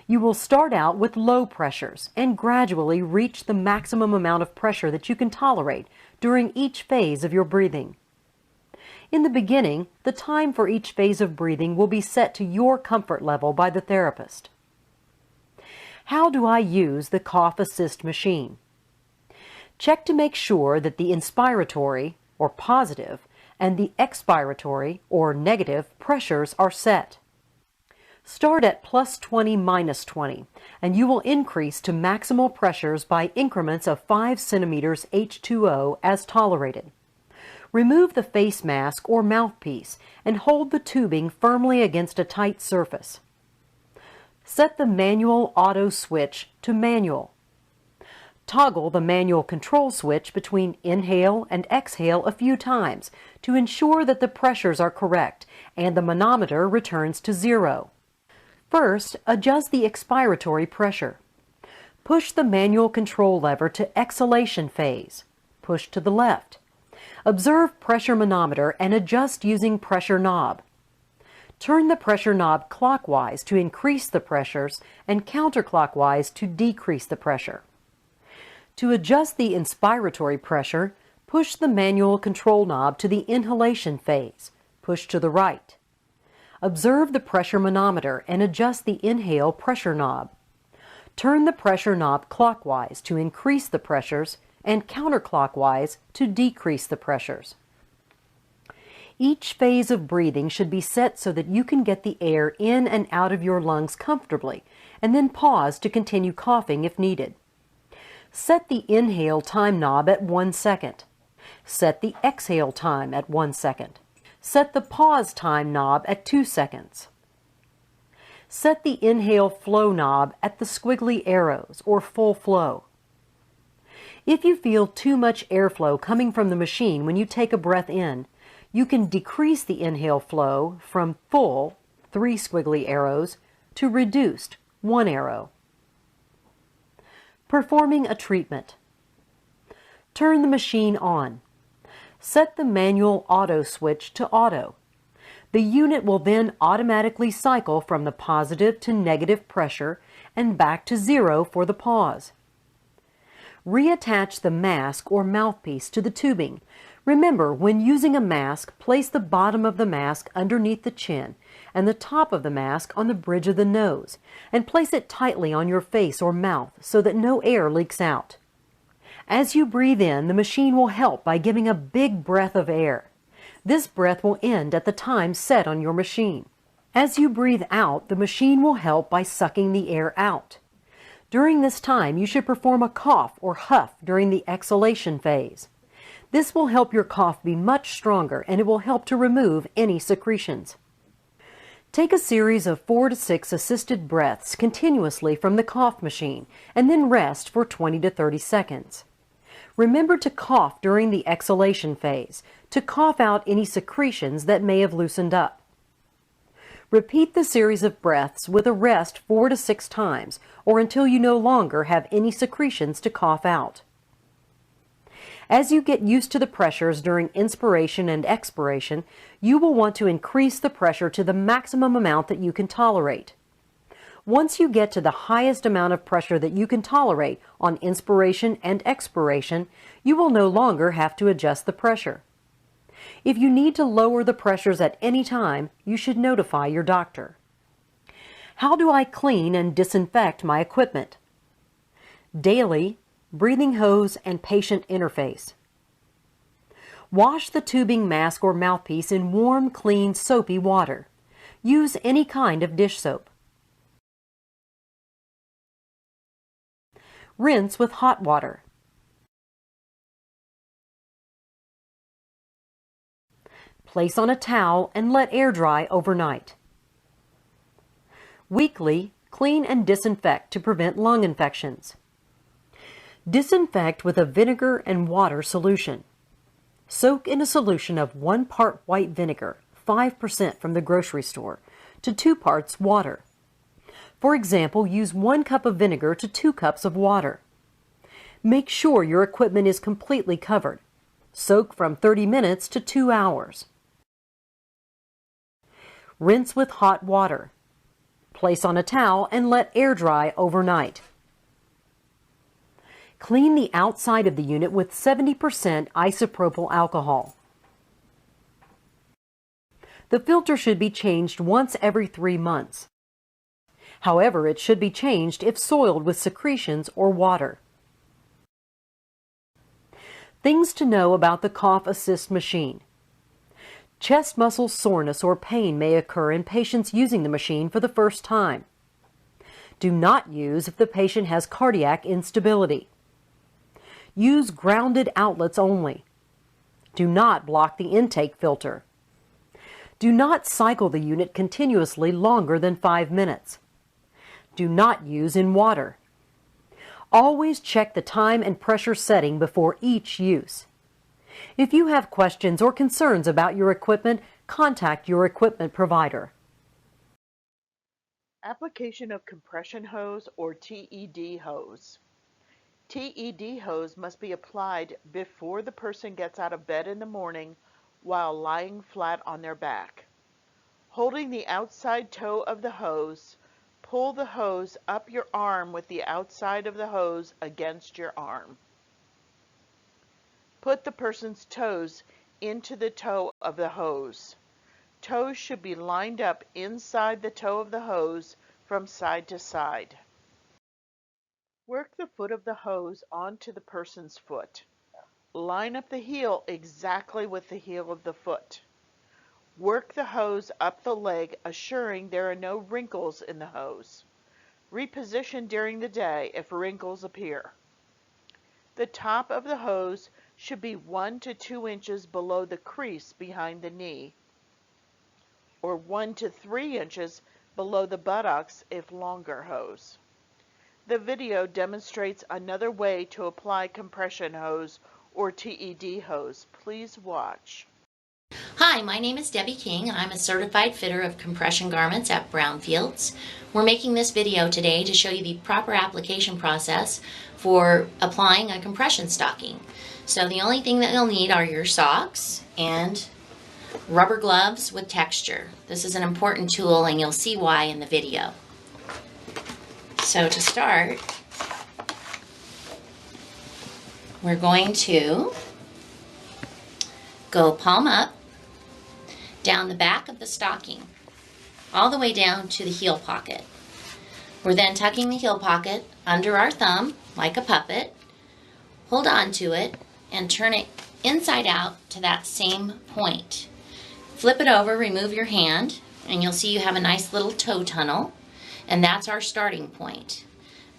You will start out with low pressures and gradually reach the maximum amount of pressure that you can tolerate during each phase of your breathing. In the beginning, the time for each phase of breathing will be set to your comfort level by the therapist. How do I use the Cough Assist machine? Check to make sure that the inspiratory, or positive, and the expiratory, or negative, pressures are set. Start at +20, -20, and you will increase to maximal pressures by increments of 5 centimeters H2O as tolerated. Remove the face mask or mouthpiece and hold the tubing firmly against a tight surface. Set the manual auto switch to manual. Toggle the manual control switch between inhale and exhale a few times to ensure that the pressures are correct and the manometer returns to 0. First, adjust the expiratory pressure. Push the manual control lever to exhalation phase. Push to the left. Observe pressure manometer and adjust using pressure knob. Turn the pressure knob clockwise to increase the pressures and counterclockwise to decrease the pressure. To adjust the inspiratory pressure, push the manual control knob to the inhalation phase. Push to the right. Observe the pressure manometer and adjust the inhale pressure knob. Turn the pressure knob clockwise to increase the pressures and counterclockwise to decrease the pressures. Each phase of breathing should be set so that you can get the air in and out of your lungs comfortably, and then pause to continue coughing if needed. Set the inhale time knob at 1 second. Set the exhale time at 1 second. Set the pause time knob at 2 seconds. Set the inhale flow knob at the squiggly arrows or full flow. If you feel too much airflow coming from the machine when you take a breath in, you can decrease the inhale flow from full, 3 squiggly arrows, to reduced, 1 arrow. Performing a treatment. Turn the machine on. Set the manual auto switch to auto. The unit will then automatically cycle from the positive to negative pressure and back to 0 for the pause. Reattach the mask or mouthpiece to the tubing. Remember, when using a mask, place the bottom of the mask underneath the chin and the top of the mask on the bridge of the nose, and place it tightly on your face or mouth so that no air leaks out. As you breathe in, the machine will help by giving a big breath of air. This breath will end at the time set on your machine. As you breathe out, the machine will help by sucking the air out. During this time, you should perform a cough or huff during the exhalation phase. This will help your cough be much stronger, and it will help to remove any secretions. Take a series of 4 to 6 assisted breaths continuously from the cough machine, and then rest for 20 to 30 seconds. Remember to cough during the exhalation phase, to cough out any secretions that may have loosened up. Repeat the series of breaths with a rest 4 to 6 times, or until you no longer have any secretions to cough out. As you get used to the pressures during inspiration and expiration, you will want to increase the pressure to the maximum amount that you can tolerate. Once you get to the highest amount of pressure that you can tolerate on inspiration and expiration, you will no longer have to adjust the pressure. If you need to lower the pressures at any time, you should notify your doctor. How do I clean and disinfect my equipment? Daily, breathing hose and patient interface. Wash the tubing mask or mouthpiece in warm, clean, soapy water. Use any kind of dish soap. Rinse with hot water. Place on a towel and let air dry overnight. Weekly, clean and disinfect to prevent lung infections. Disinfect with a vinegar and water solution. Soak in a solution of 1 part white vinegar, 5% from the grocery store, to 2 parts water. For example, use 1 cup of vinegar to 2 cups of water. Make sure your equipment is completely covered. Soak from 30 minutes to 2 hours. Rinse with hot water. Place on a towel and let air dry overnight. Clean the outside of the unit with 70% isopropyl alcohol. The filter should be changed once every 3 months. However, it should be changed if soiled with secretions or water. Things to know about the Cough Assist machine. Chest muscle soreness or pain may occur in patients using the machine for the first time. Do not use if the patient has cardiac instability. Use grounded outlets only. Do not block the intake filter. Do not cycle the unit continuously longer than 5 minutes. Do not use in water. Always check the time and pressure setting before each use. If you have questions or concerns about your equipment, contact your equipment provider. Application of compression hose or TED hose. TED hose must be applied before the person gets out of bed in the morning while lying flat on their back. Holding the outside toe of the hose, pull the hose up your arm with the outside of the hose against your arm. Put the person's toes into the toe of the hose. Toes should be lined up inside the toe of the hose from side to side. Work the foot of the hose onto the person's foot. Line up the heel exactly with the heel of the foot. Work the hose up the leg, assuring there are no wrinkles in the hose. Reposition during the day if wrinkles appear. The top of the hose should be 1 to 2 inches below the crease behind the knee, or 1 to 3 inches below the buttocks if longer hose. The video demonstrates another way to apply compression hose or TED hose. Please watch. Hi, my name is Debbie King and I'm a certified fitter of compression garments at Brownfields. We're making this video today to show you the proper application process for applying a compression stocking. So the only thing that you'll need are your socks and rubber gloves with texture. This is an important tool and you'll see why in the video. So to start, we're going to go palm up down the back of the stocking, all the way down to the heel pocket. We're then tucking the heel pocket under our thumb like a puppet, hold on to it, and turn it inside out to that same point. Flip it over, remove your hand, and you'll see you have a nice little toe tunnel, and that's our starting point.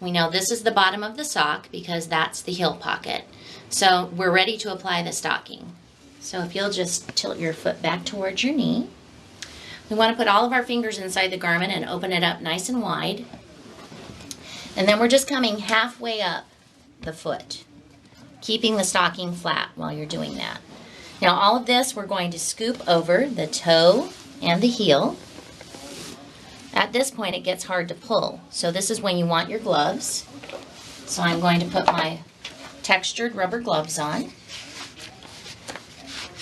We know this is the bottom of the sock because that's the heel pocket. So we're ready to apply the stocking. So if you'll just tilt your foot back towards your knee. We want to put all of our fingers inside the garment and open it up nice and wide. And then we're just coming halfway up the foot, keeping the stocking flat while you're doing that. Now all of this we're going to scoop over the toe and the heel. At this point, it gets hard to pull. So this is when you want your gloves. So I'm going to put my textured rubber gloves on.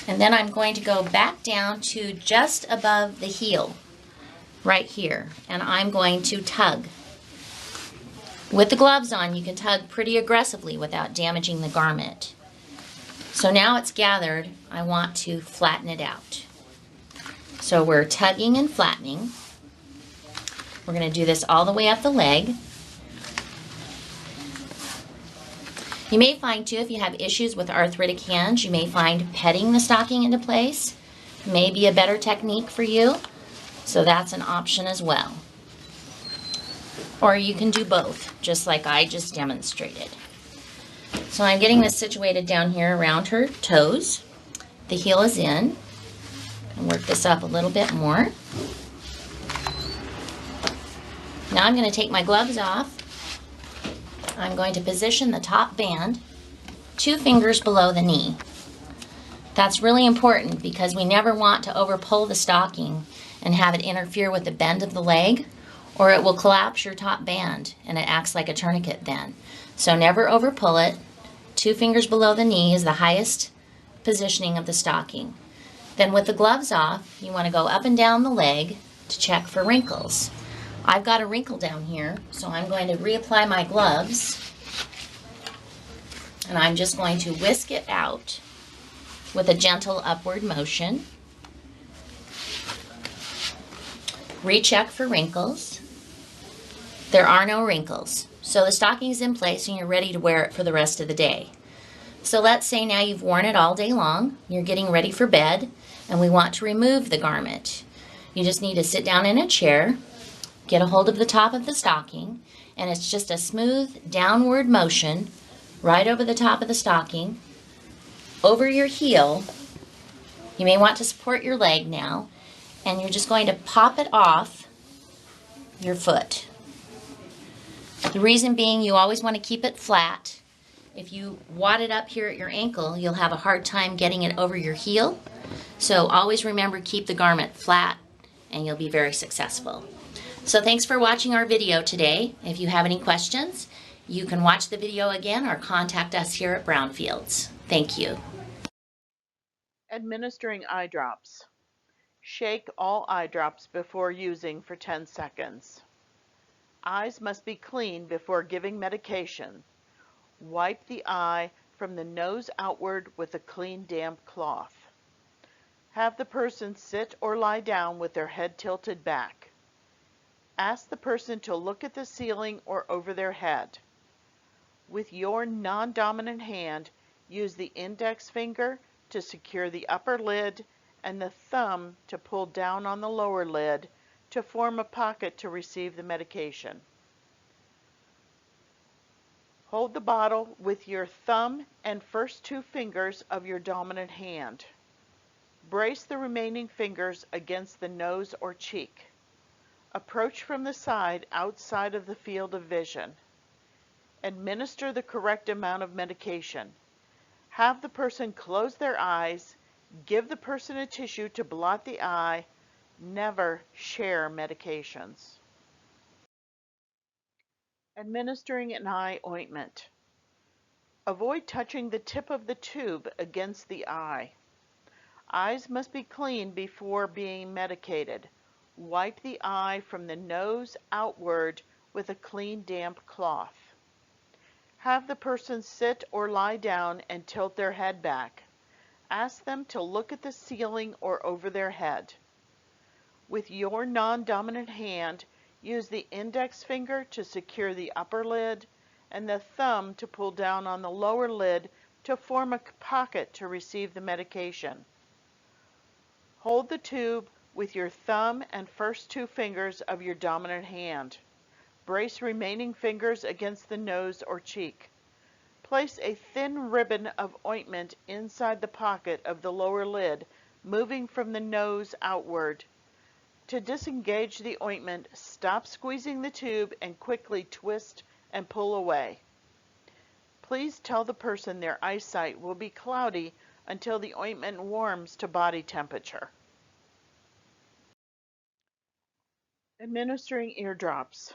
And then I'm going to go back down to just above the heel, right here. And I'm going to tug. With the gloves on, you can tug pretty aggressively without damaging the garment. So now it's gathered, I want to flatten it out. So we're tugging and flattening. We're going to do this all the way up the leg. You may find too, if you have issues with arthritic hands, you may find petting the stocking into place may be a better technique for you. So that's an option as well. Or you can do both, just like I just demonstrated. So I'm getting this situated down here around her toes. The heel is in. And work this up a little bit more. Now I'm going to take my gloves off. I'm going to position the top band 2 fingers below the knee. That's really important because we never want to over pull the stocking and have it interfere with the bend of the leg, or it will collapse your top band and it acts like a tourniquet then. So never over pull it. 2 fingers below the knee is the highest positioning of the stocking. Then with the gloves off, you want to go up and down the leg to check for wrinkles. I've got a wrinkle down here, so I'm going to reapply my gloves, and I'm just going to whisk it out with a gentle upward motion. Recheck for wrinkles. There are no wrinkles. So the stocking's in place and you're ready to wear it for the rest of the day. So let's say now you've worn it all day long, you're getting ready for bed, and we want to remove the garment. You just need to sit down in a chair, get a hold of the top of the stocking, and it's just a smooth downward motion right over the top of the stocking, over your heel. You may want to support your leg now, and you're just going to pop it off your foot. The reason being, you always want to keep it flat. If you wad it up here at your ankle, you'll have a hard time getting it over your heel. So always remember, keep the garment flat and you'll be very successful. So thanks for watching our video today. If you have any questions, you can watch the video again or contact us here at Brownfields. Thank you. Administering eye drops. Shake all eye drops before using for 10 seconds. Eyes must be clean before giving medication. Wipe the eye from the nose outward with a clean, damp cloth. Have the person sit or lie down with their head tilted back. Ask the person to look at the ceiling or over their head. With your non-dominant hand, use the index finger to secure the upper lid and the thumb to pull down on the lower lid to form a pocket to receive the medication. Hold the bottle with your thumb and first 2 fingers of your dominant hand. Brace the remaining fingers against the nose or cheek. Approach from the side outside of the field of vision. Administer the correct amount of medication. Have the person close their eyes. Give the person a tissue to blot the eye. Never share medications. Administering an eye ointment. Avoid touching the tip of the tube against the eye. Eyes must be clean before being medicated. Wipe the eye from the nose outward with a clean, damp cloth. Have the person sit or lie down and tilt their head back. Ask them to look at the ceiling or over their head. With your non-dominant hand, use the index finger to secure the upper lid and the thumb to pull down on the lower lid to form a pocket to receive the medication. Hold the tube with your thumb and first 2 fingers of your dominant hand. Brace remaining fingers against the nose or cheek. Place a thin ribbon of ointment inside the pocket of the lower lid, moving from the nose outward. To disengage the ointment, stop squeezing the tube and quickly twist and pull away. Please tell the person their eyesight will be cloudy until the ointment warms to body temperature. Administering eardrops.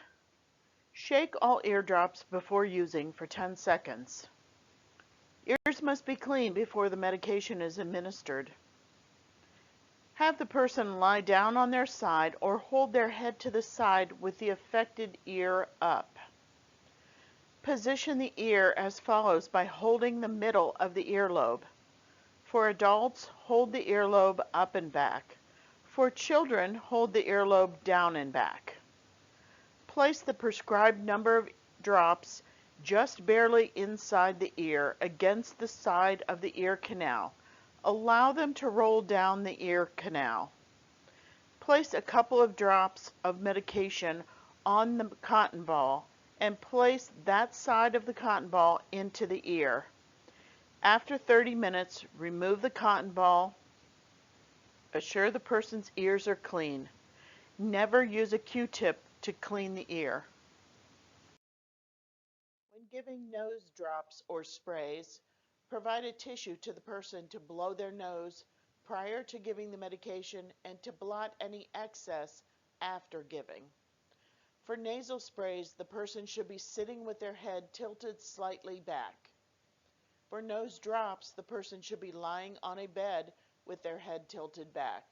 Shake all eardrops before using for 10 seconds. Ears must be clean before the medication is administered. Have the person lie down on their side or hold their head to the side with the affected ear up. Position the ear as follows by holding the middle of the earlobe. For adults, hold the earlobe up and back. For children, hold the earlobe down and back. Place the prescribed number of drops just barely inside the ear against the side of the ear canal. Allow them to roll down the ear canal. Place a couple of drops of medication on the cotton ball and place that side of the cotton ball into the ear. After 30 minutes, remove the cotton ball. Assure the person's ears are clean. Never use a Q-tip to clean the ear. When giving nose drops or sprays, provide a tissue to the person to blow their nose prior to giving the medication and to blot any excess after giving. For nasal sprays, the person should be sitting with their head tilted slightly back. For nose drops, the person should be lying on a bed with their head tilted back.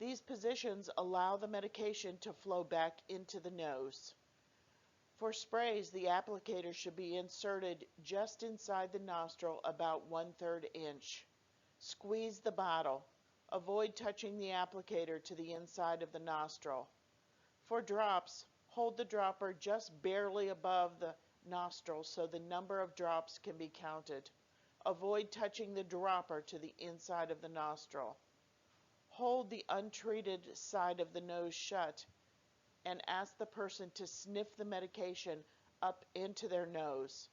These positions allow the medication to flow back into the nose. For sprays, the applicator should be inserted just inside the nostril about 1/3 inch. Squeeze the bottle. Avoid touching the applicator to the inside of the nostril. For drops, hold the dropper just barely above the nostril so the number of drops can be counted. Avoid touching the dropper to the inside of the nostril. Hold the untreated side of the nose shut and ask the person to sniff the medication up into their nose.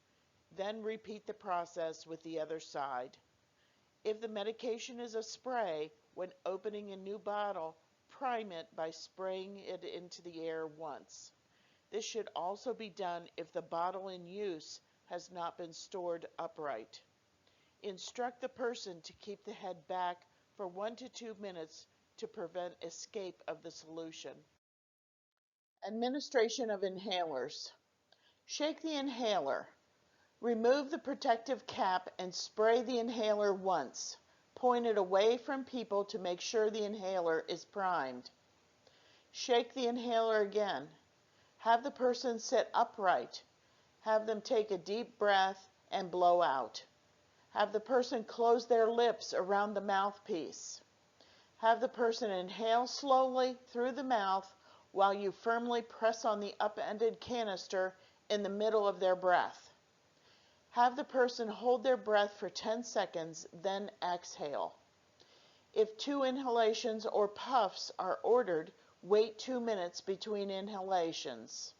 Then repeat the process with the other side. If the medication is a spray, when opening a new bottle, prime it by spraying it into the air once. This should also be done if the bottle in use has not been stored upright. Instruct the person to keep the head back for 1 to 2 minutes to prevent escape of the solution. Administration of inhalers. Shake the inhaler. Remove the protective cap and spray the inhaler once. Point it away from people to make sure the inhaler is primed. Shake the inhaler again. Have the person sit upright. Have them take a deep breath and blow out. Have the person close their lips around the mouthpiece. Have the person inhale slowly through the mouth while you firmly press on the upended canister in the middle of their breath. Have the person hold their breath for 10 seconds, then exhale. If 2 inhalations or puffs are ordered, wait 2 minutes between inhalations.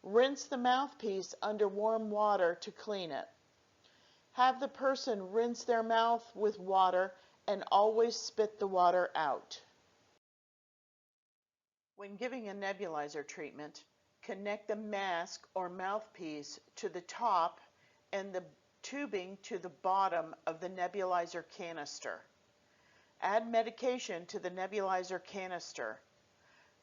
Rinse the mouthpiece under warm water to clean it. Have the person rinse their mouth with water and always spit the water out. When giving a nebulizer treatment, connect the mask or mouthpiece to the top and the tubing to the bottom of the nebulizer canister. Add medication to the nebulizer canister.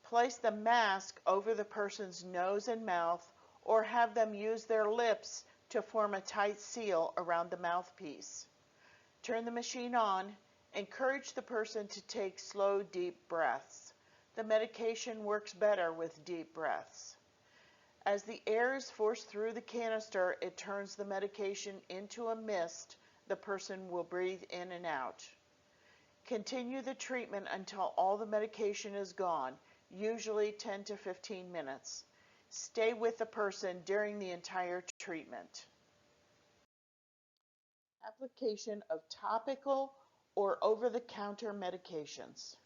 Place the mask over the person's nose and mouth or have them use their lips to form a tight seal around the mouthpiece. Turn the machine on. Encourage the person to take slow, deep breaths. The medication works better with deep breaths. As the air is forced through the canister, it turns the medication into a mist the person will breathe in and out. Continue the treatment until all the medication is gone, usually 10 to 15 minutes. Stay with the person during the entire treatment. Application of topical or over-the-counter medications.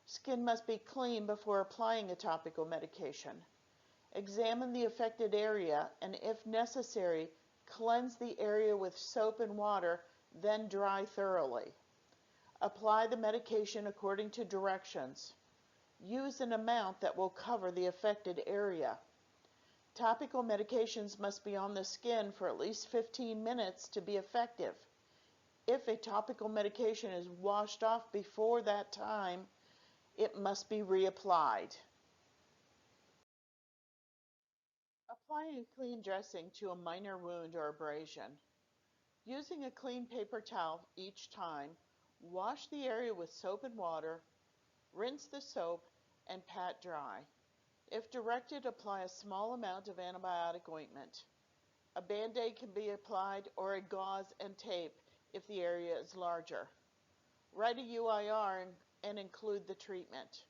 Skin must be clean before applying a topical medication. Examine the affected area and, if necessary, cleanse the area with soap and water, then dry thoroughly. Apply the medication according to directions. Use an amount that will cover the affected area. Topical medications must be on the skin for at least 15 minutes to be effective. If a topical medication is washed off before that time, it must be reapplied. Applying a clean dressing to a minor wound or abrasion. Using a clean paper towel each time, wash the area with soap and water, rinse the soap, and pat dry. If directed, apply a small amount of antibiotic ointment. A Band-Aid can be applied or a gauze and tape if the area is larger. Write a UIR and include the treatment.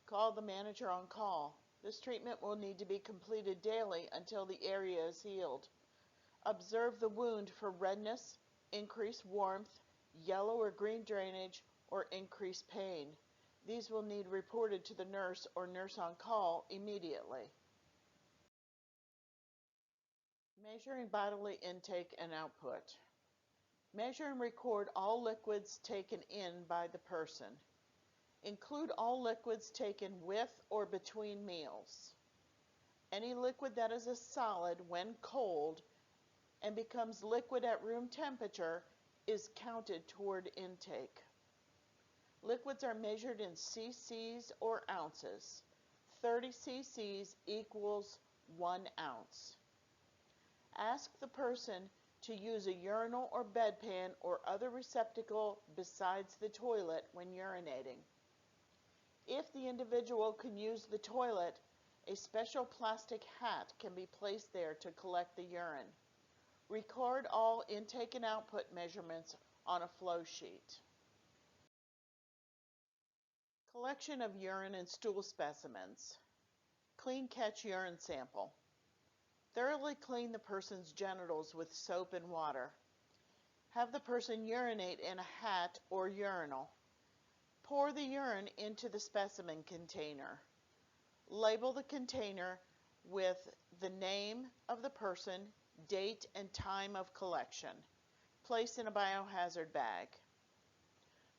Call the manager on call. This treatment will need to be completed daily until the area is healed. Observe the wound for redness, increased warmth, yellow or green drainage, or increased pain. These will need reported to the nurse or nurse on call immediately. Measuring bodily intake and output. Measure and record all liquids taken in by the person. Include all liquids taken with or between meals. Any liquid that is a solid when cold and becomes liquid at room temperature is counted toward intake. Liquids are measured in cc's or ounces. 30 cc's equals 1 ounce. Ask the person to use a urinal or bedpan or other receptacle besides the toilet when urinating. If the individual can use the toilet, a special plastic hat can be placed there to collect the urine. Record all intake and output measurements on a flow sheet. Collection of urine and stool specimens. Clean catch urine sample. Thoroughly clean the person's genitals with soap and water. Have the person urinate in a hat or urinal. Pour the urine into the specimen container. Label the container with the name of the person, date and time of collection. Place in a biohazard bag.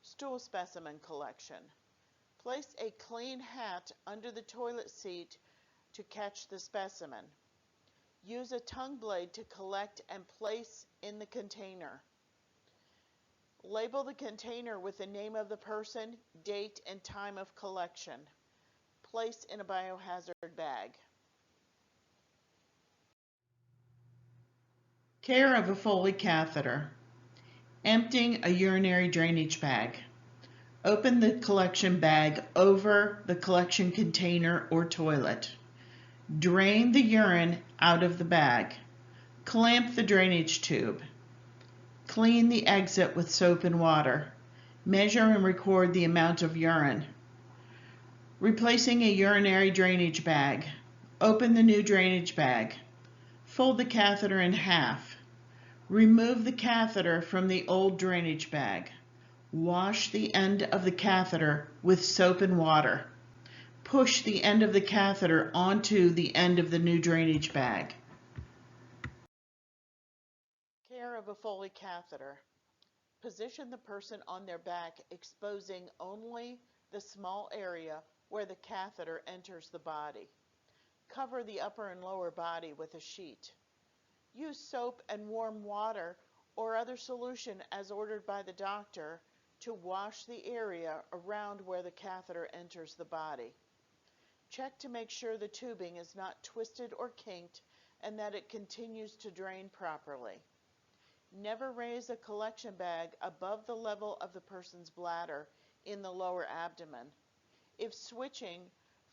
Stool specimen collection. Place a clean hat under the toilet seat to catch the specimen. Use a tongue blade to collect and place in the container. Label the container with the name of the person, date, and time of collection. Place in a biohazard bag. Care of a Foley catheter. Emptying a urinary drainage bag. Open the collection bag over the collection container or toilet. Drain the urine out of the bag. Clamp the drainage tube. Clean the exit with soap and water. Measure and record the amount of urine. Replacing a urinary drainage bag. Open the new drainage bag. Fold the catheter in half. Remove the catheter from the old drainage bag. Wash the end of the catheter with soap and water. Push the end of the catheter onto the end of the new drainage bag. Care of a Foley catheter. Position the person on their back, exposing only the small area where the catheter enters the body. Cover the upper and lower body with a sheet. Use soap and warm water or other solution as ordered by the doctor to wash the area around where the catheter enters the body. Check to make sure the tubing is not twisted or kinked and that it continues to drain properly. Never raise a collection bag above the level of the person's bladder in the lower abdomen. If switching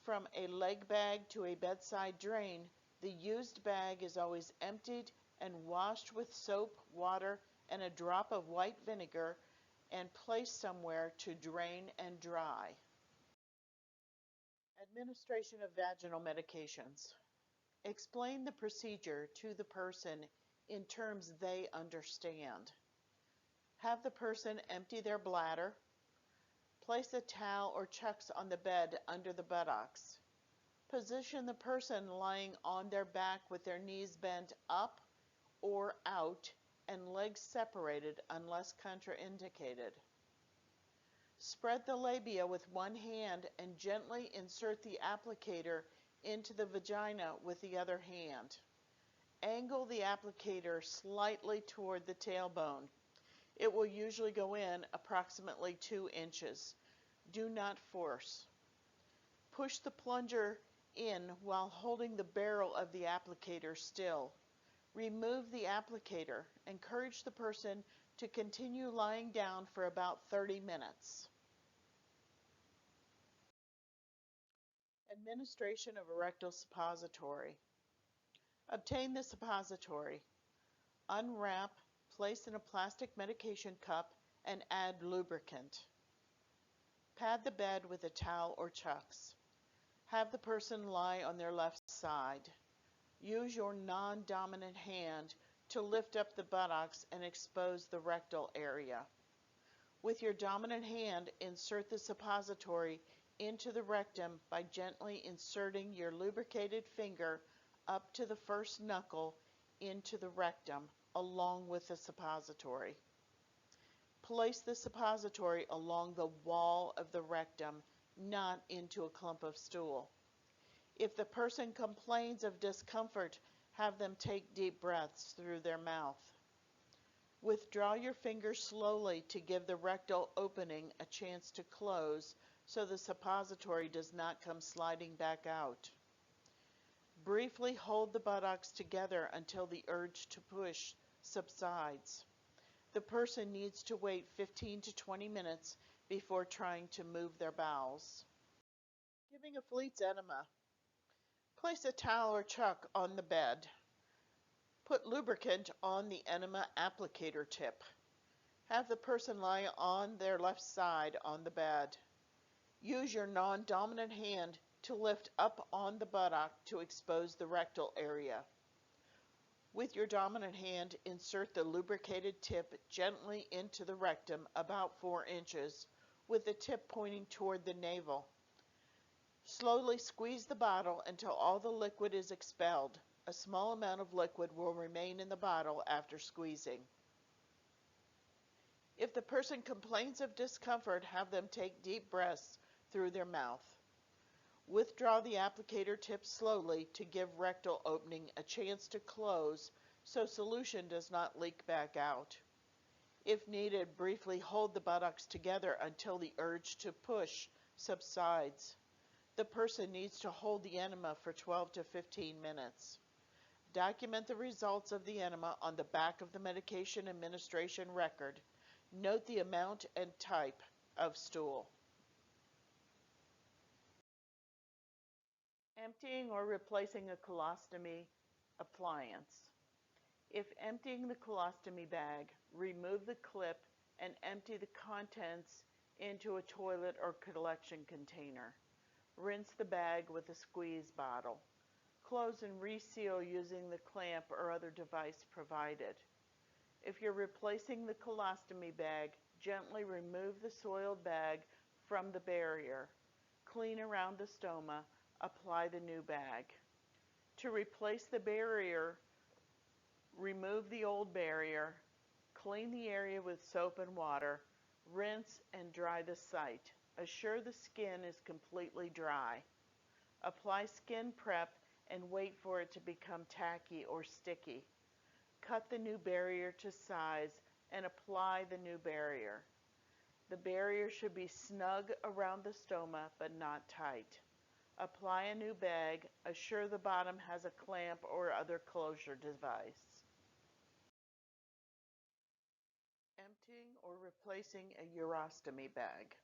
from a leg bag to a bedside drain, the used bag is always emptied and washed with soap, water, and a drop of white vinegar and placed somewhere to drain and dry. Administration of vaginal medications. Explain the procedure to the person in terms they understand. Have the person empty their bladder. Place a towel or chucks on the bed under the buttocks. Position the person lying on their back with their knees bent up or out and legs separated unless contraindicated. Spread the labia with one hand and gently insert the applicator into the vagina with the other hand. Angle the applicator slightly toward the tailbone. It will usually go in approximately 2 inches. Do not force. Push the plunger in while holding the barrel of the applicator still. Remove the applicator. Encourage the person to continue lying down for about 30 minutes. Administration of a rectal suppository. Obtain the suppository. Unwrap, place in a plastic medication cup, and add lubricant. Pad the bed with a towel or chucks. Have the person lie on their left side. Use your non-dominant hand to lift up the buttocks and expose the rectal area. With your dominant hand, insert the suppository into the rectum by gently inserting your lubricated finger up to the first knuckle into the rectum along with the suppository. Place the suppository along the wall of the rectum, not into a clump of stool. If the person complains of discomfort, have them take deep breaths through their mouth. Withdraw your finger slowly to give the rectal opening a chance to close so the suppository does not come sliding back out. Briefly hold the buttocks together until the urge to push subsides. The person needs to wait 15 to 20 minutes before trying to move their bowels. Giving a Fleet's enema. Place a towel or chuck on the bed. Put lubricant on the enema applicator tip. Have the person lie on their left side on the bed. Use your non-dominant hand to lift up on the buttock to expose the rectal area. With your dominant hand, insert the lubricated tip gently into the rectum about 4 inches, with the tip pointing toward the navel. Slowly squeeze the bottle until all the liquid is expelled. A small amount of liquid will remain in the bottle after squeezing. If the person complains of discomfort, have them take deep breaths through their mouth. Withdraw the applicator tip slowly to give rectal opening a chance to close so solution does not leak back out. If needed, briefly hold the buttocks together until the urge to push subsides. The person needs to hold the enema for 12 to 15 minutes. Document the results of the enema on the back of the medication administration record. Note the amount and type of stool. Emptying or replacing a colostomy appliance. If emptying the colostomy bag, remove the clip and empty the contents into a toilet or collection container. Rinse the bag with a squeeze bottle. Close and reseal using the clamp or other device provided. If you're replacing the colostomy bag, gently remove the soiled bag from the barrier. Clean around the stoma. Apply the new bag. To replace the barrier, remove the old barrier. Clean the area with soap and water. Rinse and dry the site. Assure the skin is completely dry. Apply skin prep and wait for it to become tacky or sticky. Cut the new barrier to size and apply the new barrier. The barrier should be snug around the stoma but not tight. Apply a new bag. Assure the bottom has a clamp or other closure device. Emptying or replacing a urostomy bag.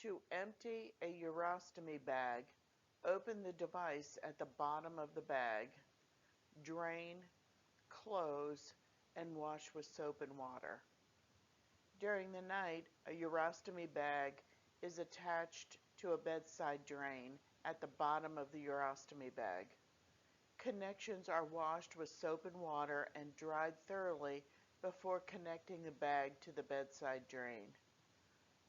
To empty a urostomy bag, open the device at the bottom of the bag. Drain, close, and wash with soap and water. During the night, a urostomy bag is attached to a bedside drain at the bottom of the urostomy bag. Connections are washed with soap and water and dried thoroughly before connecting the bag to the bedside drain.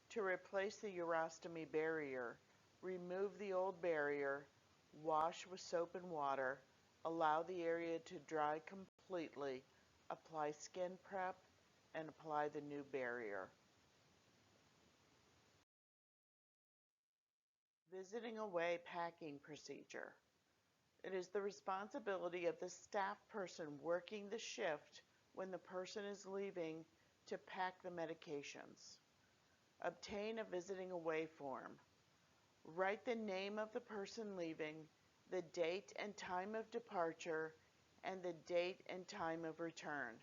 To replace the urostomy barrier, remove the old barrier, wash with soap and water, allow the area to dry completely, apply skin prep, and apply the new barrier. Visiting away packing procedure. It is the responsibility of the staff person working the shift when the person is leaving to pack the medications. Obtain a visiting away form. Write the name of the person leaving, the date and time of departure, and the date and time of return.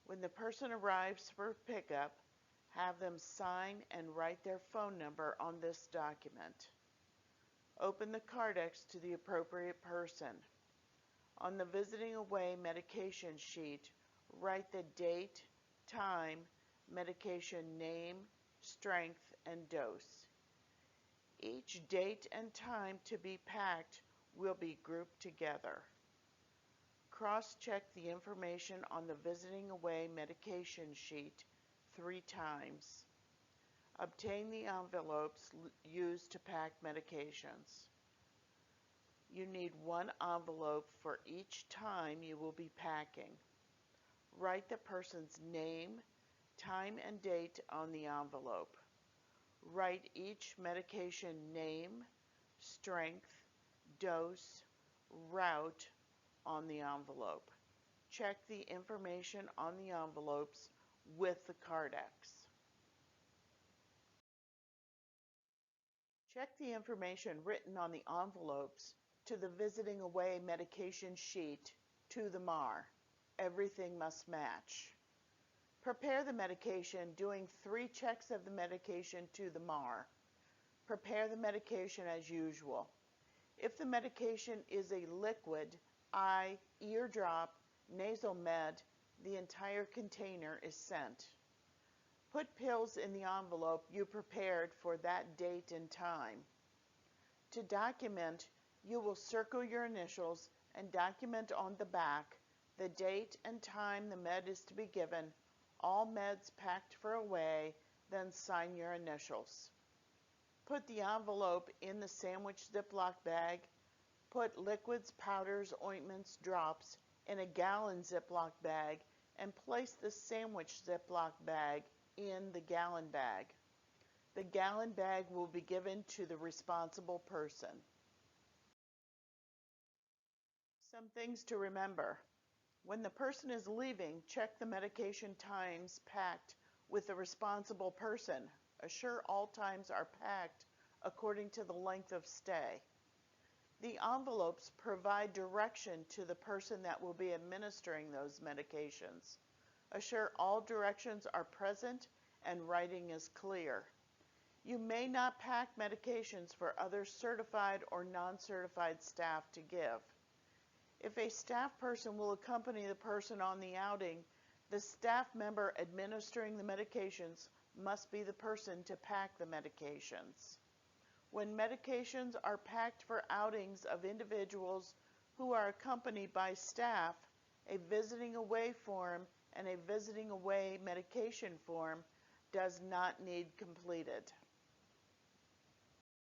When the person arrives for pickup, have them sign and write their phone number on this document. Open the Cardex to the appropriate person. On the visiting away medication sheet, write the date, time, medication name, strength, and dose. Each date and time to be packed will be grouped together. Cross-check the information on the visiting away medication sheet 3 times. Obtain the envelopes used to pack medications. You need 1 envelope for each time you will be packing. Write the person's name, time, and date on the envelope. Write each medication name, strength, dose, route on the envelope. Check the information on the envelopes with the Cardex. Check the information written on the envelopes to the visiting away medication sheet to the MAR. Everything must match. Prepare the medication, doing 3 checks of the medication to the MAR. Prepare the medication as usual. If the medication is a liquid, eye, eardrop, nasal med, the entire container is sent. Put pills in the envelope you prepared for that date and time. To document, you will circle your initials and document on the back the date and time the med is to be given, all meds packed for away, then sign your initials. Put the envelope in the sandwich Ziploc bag. Put liquids, powders, ointments, drops in a gallon Ziploc bag and place the sandwich Ziploc bag in the gallon bag. The gallon bag will be given to the responsible person. Some things to remember. When the person is leaving, check the medication times packed with the responsible person. Assure all times are packed according to the length of stay. The envelopes provide direction to the person that will be administering those medications. Assure all directions are present and writing is clear. You may not pack medications for other certified or non-certified staff to give. If a staff person will accompany the person on the outing, the staff member administering the medications must be the person to pack the medications. When medications are packed for outings of individuals who are accompanied by staff, a visiting away form and a visiting away medication form does not need completed.